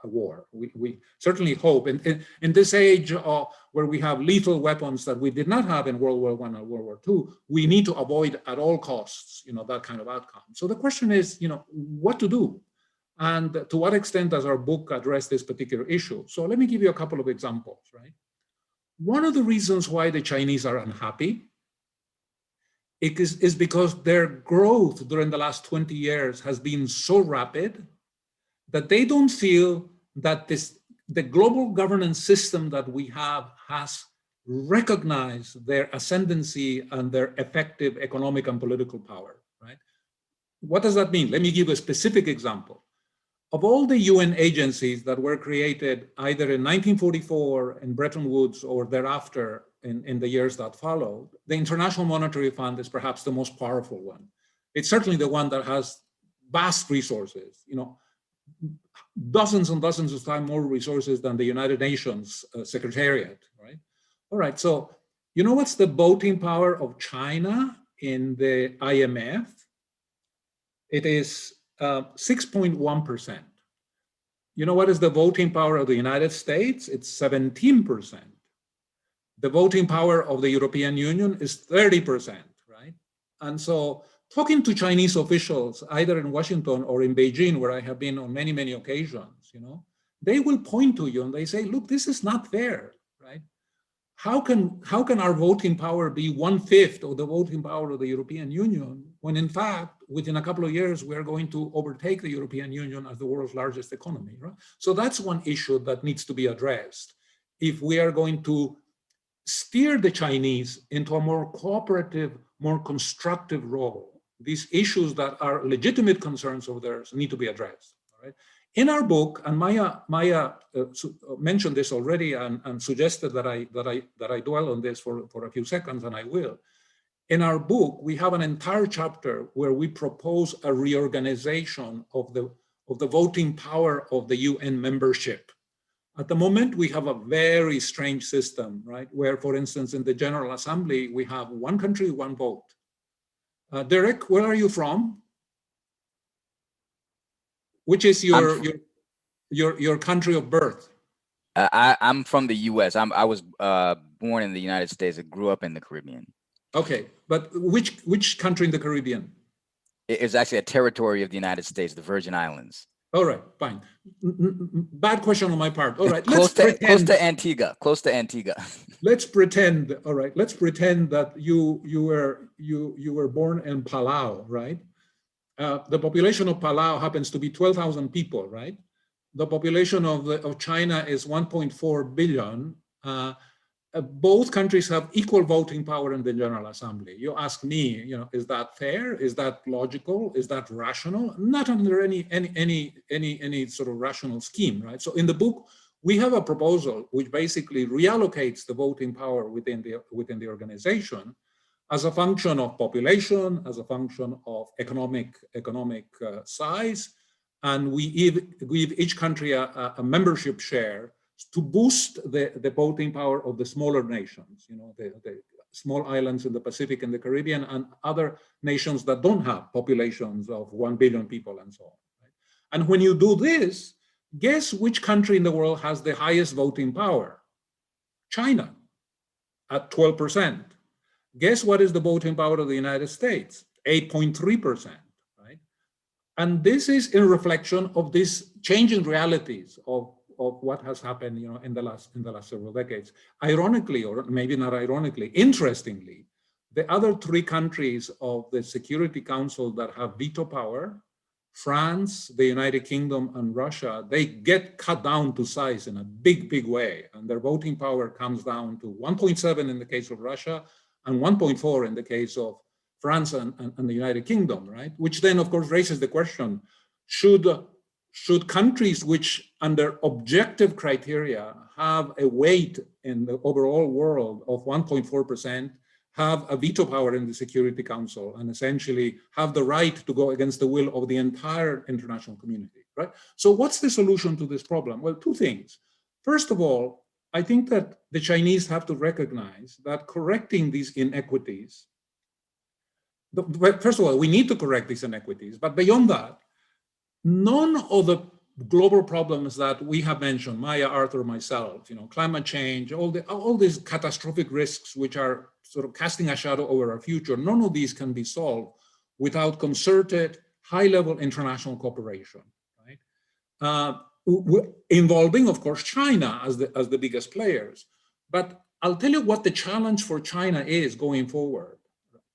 a war. We certainly hope, in this age where we have lethal weapons that we did not have in World War I and World War II, we need to avoid at all costs, that kind of outcome. So the question is, what to do, and to what extent does our book address this particular issue? So let me give you a couple of examples. Right, one of the reasons why the Chinese are unhappy is because their growth during the last 20 years has been so rapid that they don't feel that the global governance system that we have has recognized their ascendancy and their effective economic and political power, right? What does that mean? Let me give a specific example. Of all the UN agencies that were created either in 1944 in Bretton Woods or thereafter in the years that followed, the International Monetary Fund is perhaps the most powerful one. It's certainly the one that has vast resources, dozens and dozens of times more resources than the United Nations Secretariat, right? All right, so you know what's the voting power of China in the IMF? It is 6.1%. You know what is the voting power of the United States? It's 17%. The voting power of the European Union is 30%, right? And so talking to Chinese officials, either in Washington or in Beijing, where I have been on many, many occasions, they will point to you and they say, look, this is not fair, right? How can our voting power be 1/5 of the voting power of the European Union, when in fact, within a couple of years, we are going to overtake the European Union as the world's largest economy, right? So that's one issue that needs to be addressed if we are going to steer the Chinese into a more cooperative, more constructive role. These issues that are legitimate concerns of theirs need to be addressed, all right? In our book, and Maja mentioned this already and suggested that I dwell on this for a few seconds, and I will. In our book, we have an entire chapter where we propose a reorganization of the voting power of the UN membership. At the moment, we have a very strange system, right? Where, for instance, in the General Assembly, we have one country, one vote. Derik, where are you from? Which is your country of birth? I'm from the U.S. I was born in the United States. I grew up in the Caribbean. Okay, but which country in the Caribbean? It's actually a territory of the United States, the Virgin Islands. All right, fine. Bad question on my part. All right, close to Antigua. Close to Antigua. Let's pretend. All right, let's pretend that you were born in Palau, right? The population of Palau happens to be 12,000 people, right? The population of China is 1.4 billion. Both countries have equal voting power in the General Assembly. You ask me, is that fair? Is that logical? Is that rational? Not under any sort of rational scheme, right? So in the book, we have a proposal which basically reallocates the voting power within the organization as a function of population, as a function of economic size, and we give each country a membership share to boost the voting power of the smaller nations, the small islands in the Pacific and the Caribbean, and other nations that don't have populations of 1 billion people and so on. Right? And when you do this, guess which country in the world has the highest voting power? China, at 12%. Guess what is the voting power of the United States? 8.3%, right? And this is in reflection of this changing realities of what has happened, in the last several decades. Ironically, or maybe not ironically, interestingly, the other three countries of the Security Council that have veto power, France, the United Kingdom, and Russia, they get cut down to size in a big, big way. And their voting power comes down to 1.7 in the case of Russia and 1.4 in the case of France and the United Kingdom, right? Which then, of course, raises the question, should countries which under objective criteria have a weight in the overall world of 1.4% have a veto power in the Security Council and essentially have the right to go against the will of the entire international community, right? So what's the solution to this problem? Well, two things. First of all, I think that the Chinese have to recognize that correcting these inequities, first of all, we need to correct these inequities, but beyond that, none of the global problems that we have mentioned, Maja, Arthur, myself, climate change, all these catastrophic risks which are sort of casting a shadow over our future, none of these can be solved without concerted, high-level international cooperation, right? Involving, of course, China as the biggest players. But I'll tell you what the challenge for China is going forward.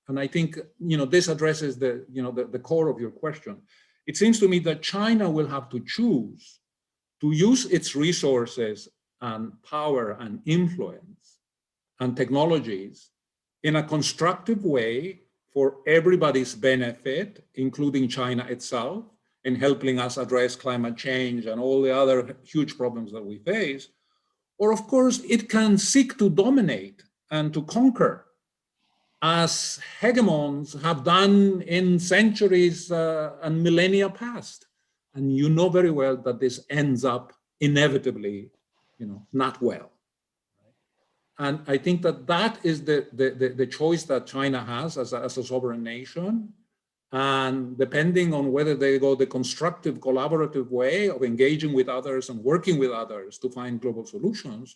and I think this addresses the core of your question. It seems to me that China will have to choose to use its resources and power and influence and technologies in a constructive way for everybody's benefit, including China itself, in helping us address climate change and all the other huge problems that we face. Or of course, it can seek to dominate and to conquer, as hegemons have done in centuries and millennia past. And you know very well that this ends up inevitably, not well. And I think that is the choice that China has as a sovereign nation. And depending on whether they go the constructive, collaborative way of engaging with others and working with others to find global solutions,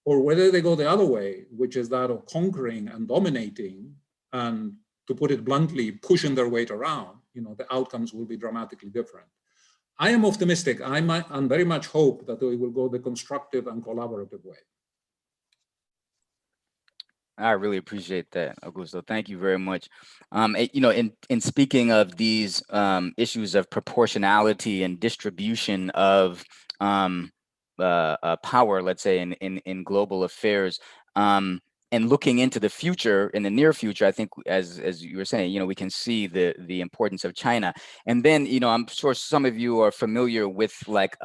or whether they go the other way, which is that of conquering and dominating, and to put it bluntly, pushing their weight around, the outcomes will be dramatically different. I am optimistic. I very much hope that we will go the constructive and collaborative way. I really appreciate that, Augusto. Thank you very much. In speaking of these issues of proportionality and distribution of power, let's say in global affairs, and looking into the future, in the near future, I think, as you were saying, we can see the importance of China. And then, I'm sure some of you are familiar with like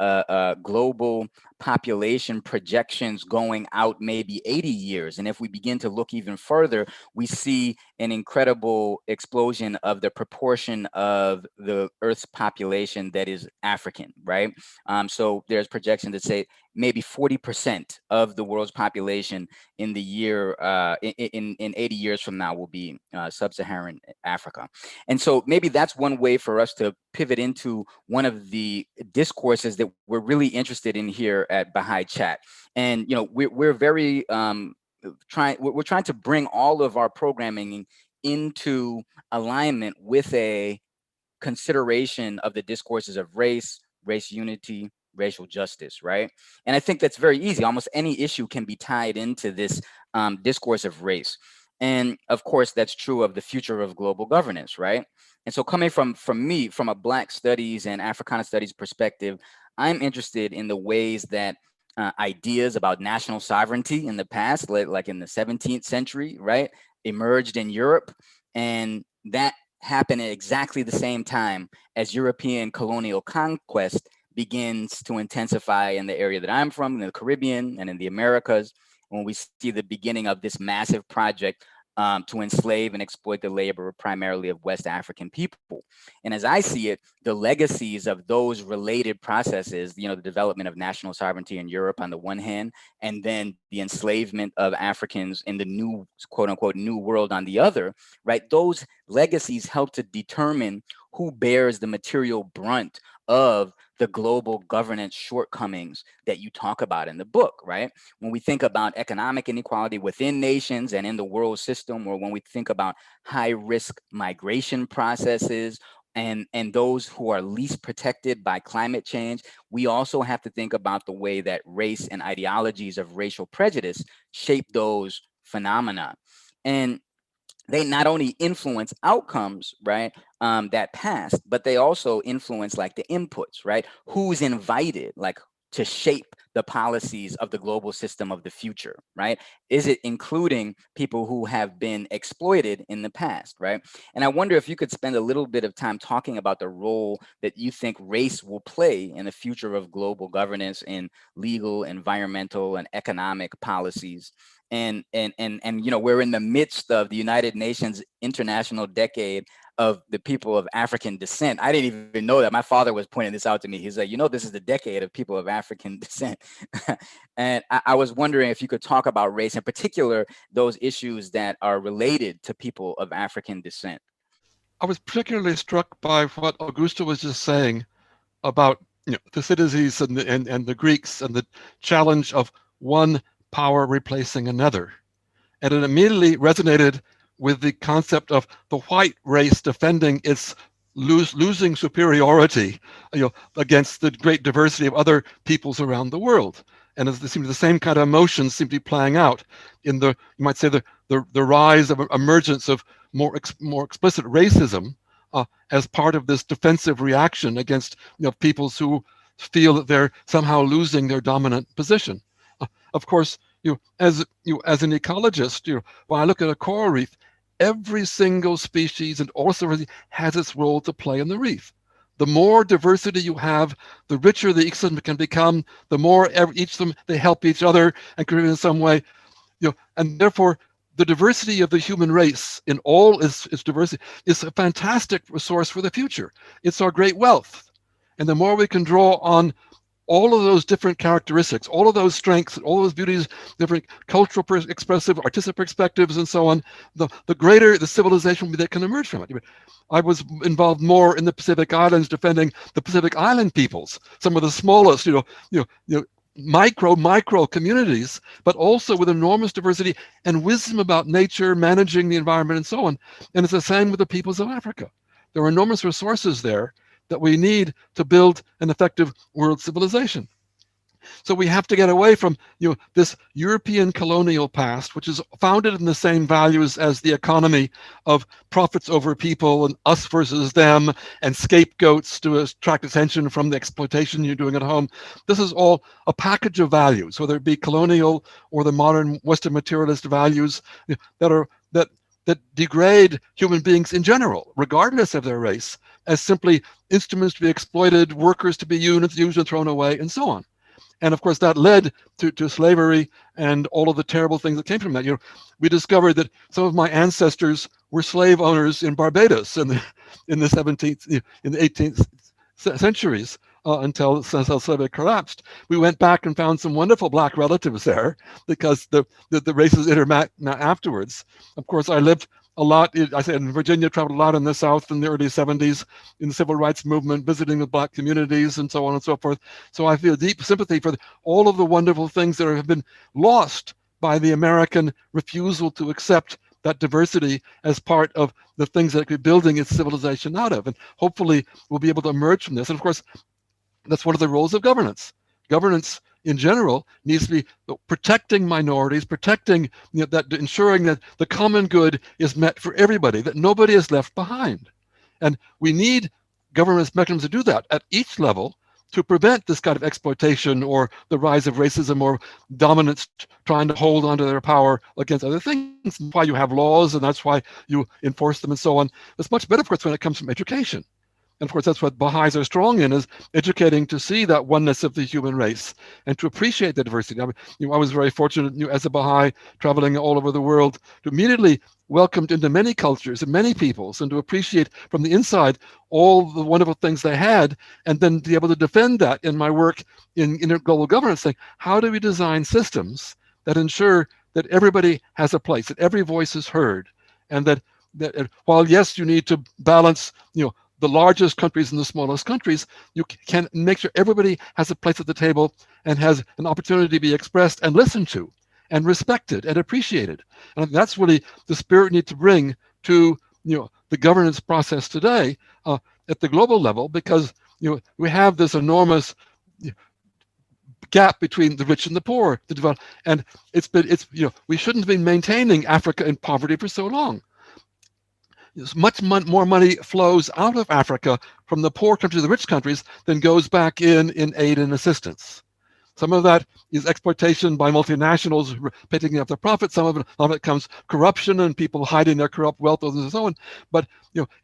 global population projections going out maybe 80 years. And if we begin to look even further, we see an incredible explosion of the proportion of the Earth's population that is African, right? So there's projections that say maybe 40% of the world's population in the year, in 80 years from now will be sub-Saharan Africa. And so maybe that's one way for us to pivot into one of the discourses that we're really interested in here at Baha'i Chat. And, we're very we're trying to bring all of our programming into alignment with a consideration of the discourses of race unity, racial justice, right? And I think that's very easy. Almost any issue can be tied into this discourse of race. And of course, that's true of the future of global governance, right? And so coming from me, from a Black studies and Africana studies perspective, I'm interested in the ways that ideas about national sovereignty in the past, like in the 17th century, right, emerged in Europe. And that happened at exactly the same time as European colonial conquest begins to intensify in the area that I'm from, in the Caribbean and in the Americas, when we see the beginning of this massive project to enslave and exploit the labor primarily of West African people. And as I see it, the legacies of those related processes, the development of national sovereignty in Europe on the one hand, and then the enslavement of Africans in the new, quote unquote, new world on the other, right? Those legacies help to determine who bears the material brunt of the global governance shortcomings that you talk about in the book, right? When we think about economic inequality within nations and in the world system, or when we think about high risk migration processes and those who are least protected by climate change, we also have to think about the way that race and ideologies of racial prejudice shape those phenomena. And they not only influence outcomes, right, that passed, but they also influence like the inputs, right? Who's invited, like, to shape the policies of the global system of the future, right? Is it including people who have been exploited in the past, right? And I wonder if you could spend a little bit of time talking about the role that you think race will play in the future of global governance in legal, environmental, and economic policies. And we're in the midst of the United Nations International Decade of the people of African descent. I didn't even know that. My father was pointing this out to me. He's like, this is the decade of people of African descent. And I was wondering if you could talk about race, in particular, those issues that are related to people of African descent. I was particularly struck by what Augusto was just saying about Thucydides and the Greeks and the challenge of one power replacing another. And it immediately resonated with the concept of the white race defending its losing superiority against the great diversity of other peoples around the world. And as the same kind of emotions seem to be playing out in you might say, the the rise of emergence of more explicit racism as part of this defensive reaction against peoples who feel that they're somehow losing their dominant position. Of course, as an ecologist, when I look at a coral reef, every single species and also has its role to play in the reef. The more diversity you have, the richer the ecosystem can become. The more each of them they help each other and contribute in some way. And therefore, the diversity of the human race in all its diversity is a fantastic resource for the future. It's our great wealth. And the more we can draw on all of those different characteristics, all of those strengths, all those beauties, different cultural, expressive, artistic perspectives, and so on, the greater the civilization that can emerge from it. I was involved more in the Pacific Islands, defending the Pacific Island peoples, some of the smallest, micro communities, but also with enormous diversity and wisdom about nature, managing the environment, and so on. And it's the same with the peoples of Africa. There are enormous resources there that we need to build an effective world civilization. So we have to get away from this European colonial past, which is founded in the same values as the economy of profits over people and us versus them and scapegoats to attract attention from the exploitation you're doing at home. This is all a package of values, whether it be colonial or the modern Western materialist values that degrade human beings in general, regardless of their race, as simply instruments to be exploited, workers to be used and thrown away, and so on. And of course, that led to slavery and all of the terrible things that came from that. We discovered that some of my ancestors were slave owners in Barbados in the 17th, in the 18th centuries until slavery collapsed. We went back and found some wonderful Black relatives there because the races intermarried afterwards. Of course, I lived a lot. I said in Virginia, traveled a lot in the South in the early 70s in the civil rights movement, visiting with Black communities and so on and so forth. So I feel deep sympathy for all of the wonderful things that have been lost by the American refusal to accept that diversity as part of the things that we're building its civilization out of. And hopefully we'll be able to emerge from this. And of course, that's one of the roles of governance. Governance in general needs to be protecting minorities, protecting, ensuring that the common good is met for everybody, that nobody is left behind. And we need governance mechanisms to do that at each level to prevent this kind of exploitation or the rise of racism or dominance trying to hold onto their power against other things. That's why you have laws and that's why you enforce them and so on. It's much better, of course, when it comes from education. And of course, that's what Baha'is are strong in, is educating to see that oneness of the human race and to appreciate the diversity. I was very fortunate as a Baha'i traveling all over the world to immediately welcomed into many cultures and many peoples and to appreciate from the inside all the wonderful things they had, and then be able to defend that in my work in global governance, saying, how do we design systems that ensure that everybody has a place, that every voice is heard, and that while, yes, you need to balance, the largest countries and the smallest countries, you can make sure everybody has a place at the table and has an opportunity to be expressed and listened to and respected and appreciated. And that's really the spirit we need to bring to the governance process today at the global level, because we have this enormous gap between the rich and the poor, the developed, and we shouldn't have been maintaining Africa in poverty for so long. Much more money flows out of Africa from the poor countries to the rich countries than goes back in aid and assistance. Some of that is exploitation by multinationals picking up the profit. Some of it comes corruption and people hiding their corrupt wealth and so on. But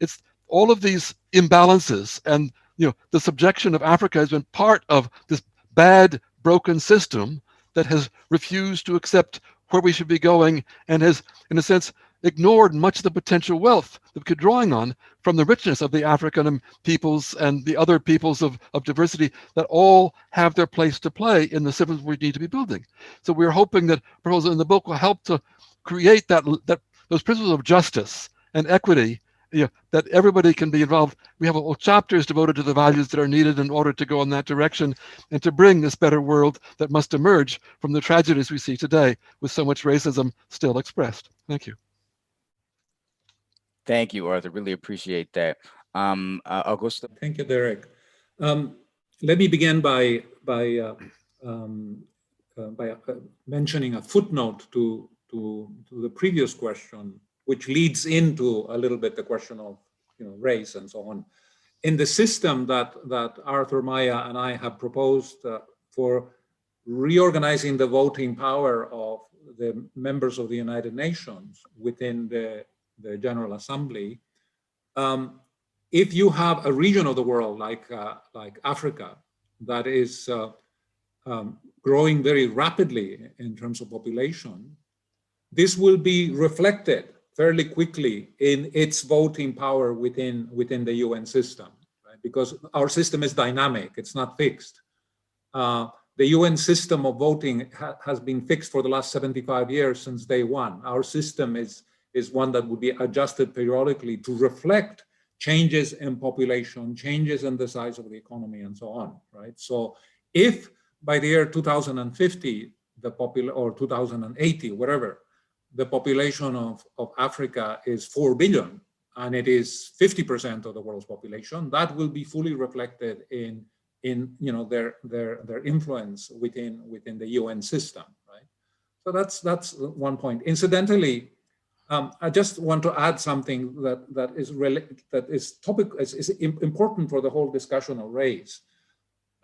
it's all of these imbalances, and the subjection of Africa has been part of this bad, broken system that has refused to accept where we should be going and has, in a sense, ignored much of the potential wealth that we could drawing on from the richness of the African peoples and the other peoples of diversity that all have their place to play in the systems we need to be building. So we're hoping that proposal in the book will help to create those principles of justice and equity, that everybody can be involved. We have whole chapters devoted to the values that are needed in order to go in that direction and to bring this better world that must emerge from the tragedies we see today with so much racism still expressed. Thank you. Thank you, Arthur. Really appreciate that. Augusto. Thank you, Derik. Let me begin by mentioning a footnote to the previous question, which leads into a little bit the question of race and so on. In the system that Arthur, Maja, and I have proposed for reorganizing the voting power of the members of the United Nations within the General Assembly, if you have a region of the world like Africa that is growing very rapidly in terms of population, this will be reflected fairly quickly in its voting power within the UN system, right? Because our system is dynamic, it's not fixed. The UN system of voting has been fixed for the last 75 years since day one. Our system is one that would be adjusted periodically to reflect changes in population, changes in the size of the economy, and so on, right? So if by the year 2050, or 2080, whatever, the population of Africa is 4 billion, and it is 50% of the world's population, that will be fully reflected in their influence within the UN system, right? So that's one point. Incidentally, I just want to add something that is important for the whole discussion of race.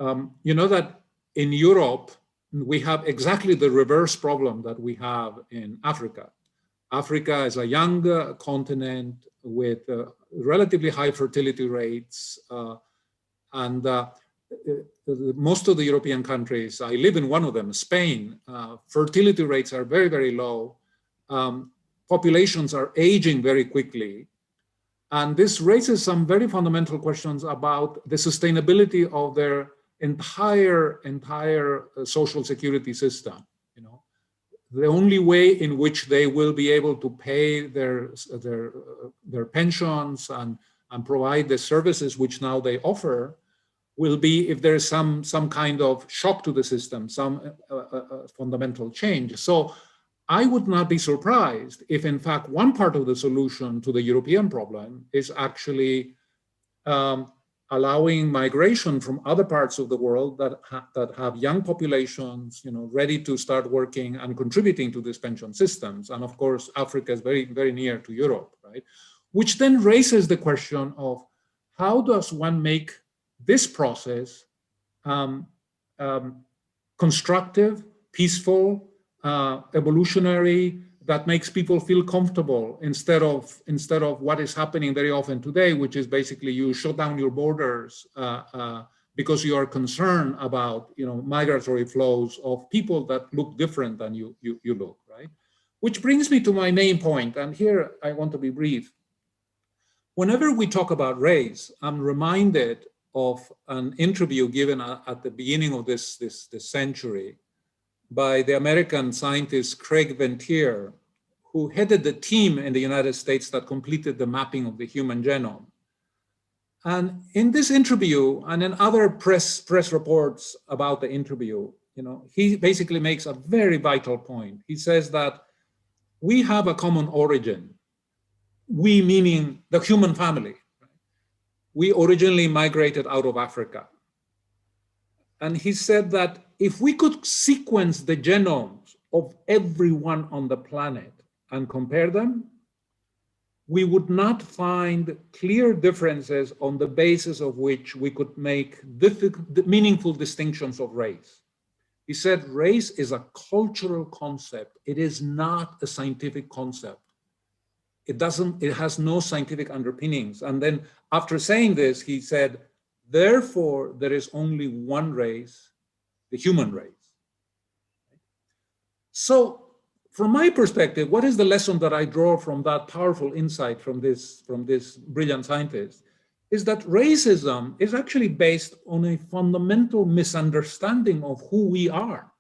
You know that in Europe, we have exactly the reverse problem that we have in Africa. Africa is a young continent with relatively high fertility rates, and most of the European countries, I live in one of them, Spain, fertility rates are very, very low. Populations are aging very quickly. And this raises some very fundamental questions about the sustainability of their entire social security system. The only way in which they will be able to pay their pensions and provide the services which now they offer will be if there is some kind of shock to the system, some fundamental change. So I would not be surprised if, in fact, one part of the solution to the European problem is actually allowing migration from other parts of the world that have young populations, ready to start working and contributing to these pension systems. And of course, Africa is very, very near to Europe, right? Which then raises the question of how does one make this process constructive, peaceful, evolutionary, that makes people feel comfortable instead of what is happening very often today, which is basically you shut down your borders because you are concerned about migratory flows of people that look different than you look, right? Which brings me to my main point, and here I want to be brief. Whenever we talk about race, I'm reminded of an interview given at the beginning of this century by the American scientist Craig Ventier, who headed the team in the United States that completed the mapping of the human genome. And in this interview and in other press reports about the interview, he basically makes a very vital point. He says that we have a common origin. We meaning the human family. We originally migrated out of Africa. And he said that if we could sequence the genomes of everyone on the planet and compare them, we would not find clear differences on the basis of which we could make meaningful distinctions of race. He said race is a cultural concept. It is not a scientific concept. It has no scientific underpinnings. And then after saying this, he said, therefore, there is only one race, the human race. So from my perspective, what is the lesson that I draw from that powerful insight from this brilliant scientist is that racism is actually based on a fundamental misunderstanding of who we are.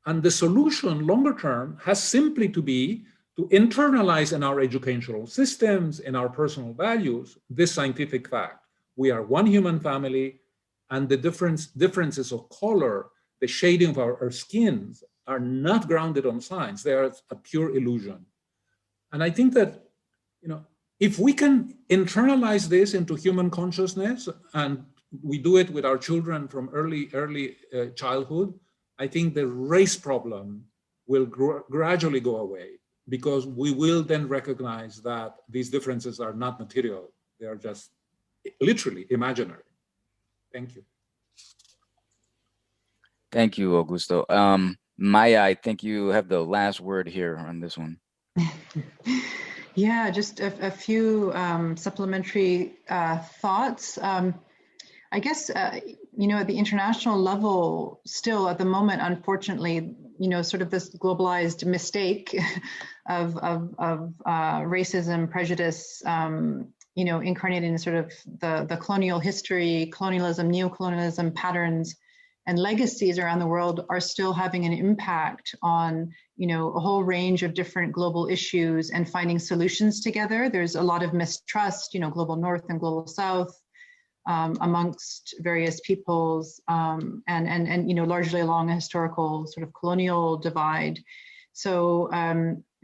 And the solution longer term has simply to be to internalize in our educational systems, in our personal values, this scientific fact. We are one human family, and the differences of color, the shading of our skins are not grounded on science. They are a pure illusion. And I think that, if we can internalize this into human consciousness, and we do it with our children from early childhood, I think the race problem will gradually go away, because we will then recognize that these differences are not material. They are just literally imaginary. Thank you. Thank you, Augusto. Maja, I think you have the last word here on this one. Yeah, just a few supplementary thoughts. I guess, you know, at the international level, still at the moment, unfortunately, you know, sort of this globalized mistake of racism, prejudice, you know, incarnated in sort of the colonial history, colonialism, neocolonialism patterns and legacies around the world are still having an impact on, you know, a whole range of different global issues and finding solutions together. There's a lot of mistrust, you know, global North and global South, amongst various peoples, and you know, largely along a historical sort of colonial divide. So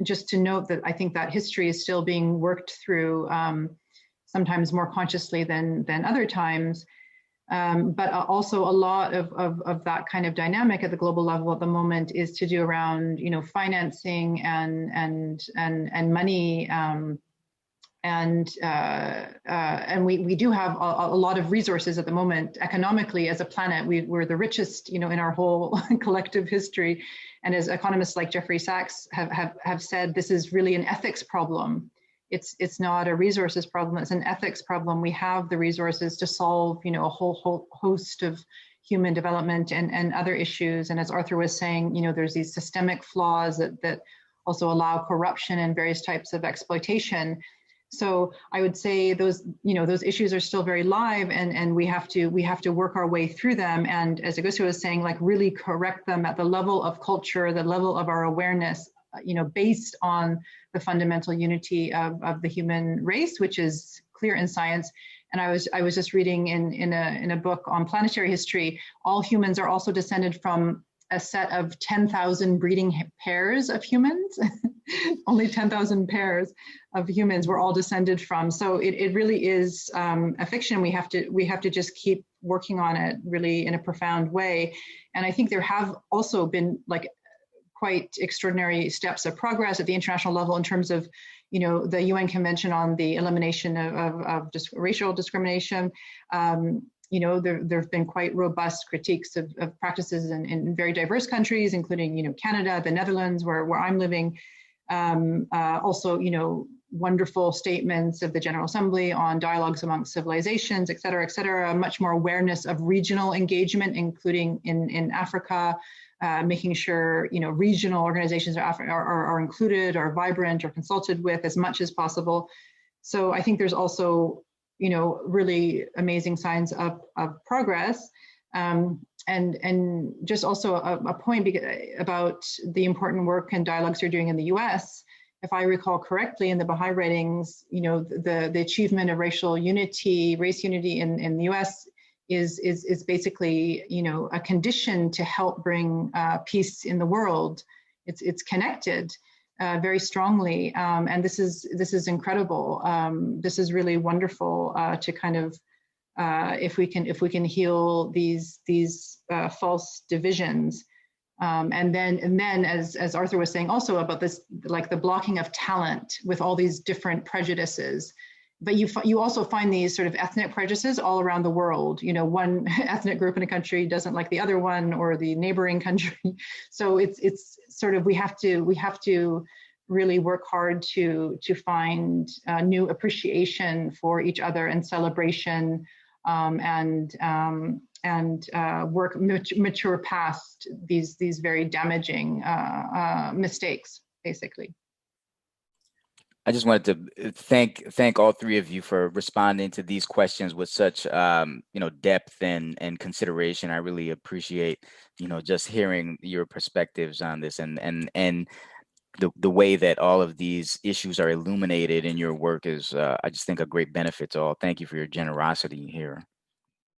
just to note that I think that history is still being worked through, sometimes more consciously than other times. But also a lot of that kind of dynamic at the global level at the moment is to do around, you know, financing and money, and we do have a lot of resources at the moment economically as a planet. We're the richest, you know, in our whole collective history, and as economists like Jeffrey Sachs have said, this is really an ethics problem. It's not a resources problem, it's an ethics problem. We have the resources to solve, you know, a whole host of human development and other issues. And as Arthur was saying, you know, there's these systemic flaws that also allow corruption and various types of exploitation. So I would say those, you know, those issues are still very live, and we have to work our way through them. And as Augusto was saying, like really correct them at the level of culture, the level of our awareness, you know, based on the fundamental unity of the human race, which is clear in science. And I was just reading in a book on planetary history, all humans are also descended from a set of 10,000 breeding pairs of humans. Only 10,000 pairs of humans were all descended from. So it really is a fiction. We have to just keep working on it really in a profound way. And I think there have also been like quite extraordinary steps of progress at the international level in terms of, you know, the UN Convention on the Elimination of Racial Discrimination. You know, there have been quite robust critiques of practices in very diverse countries, including, you know, Canada, the Netherlands, where I'm living. Also, you know, wonderful statements of the General Assembly on dialogues amongst civilizations, et cetera, much more awareness of regional engagement, including in Africa, making sure, you know, regional organizations are included, are vibrant, or consulted with as much as possible. So I think there's also, you know, really amazing signs of progress. And just also a point about the important work and dialogues you're doing in the US. If I recall correctly, in the Baha'i writings, you know, the achievement of racial unity, race unity in the US is basically, you know, a condition to help bring peace in the world. It's connected very strongly, and this is incredible. This is really wonderful to kind of if we can heal these false divisions, and then as Arthur was saying also about this, like the blocking of talent with all these different prejudices. But you also find these sort of ethnic prejudices all around the world. You know, one ethnic group in a country doesn't like the other one, or the neighboring country. So it's sort of we have to really work hard to find new appreciation for each other and celebration, and work mature past these very damaging mistakes, basically. I just wanted to thank all three of you for responding to these questions with such you know, depth and consideration. I really appreciate, you know, just hearing your perspectives on this, and the way that all of these issues are illuminated in your work is I just think a great benefit to all. Thank you for your generosity here.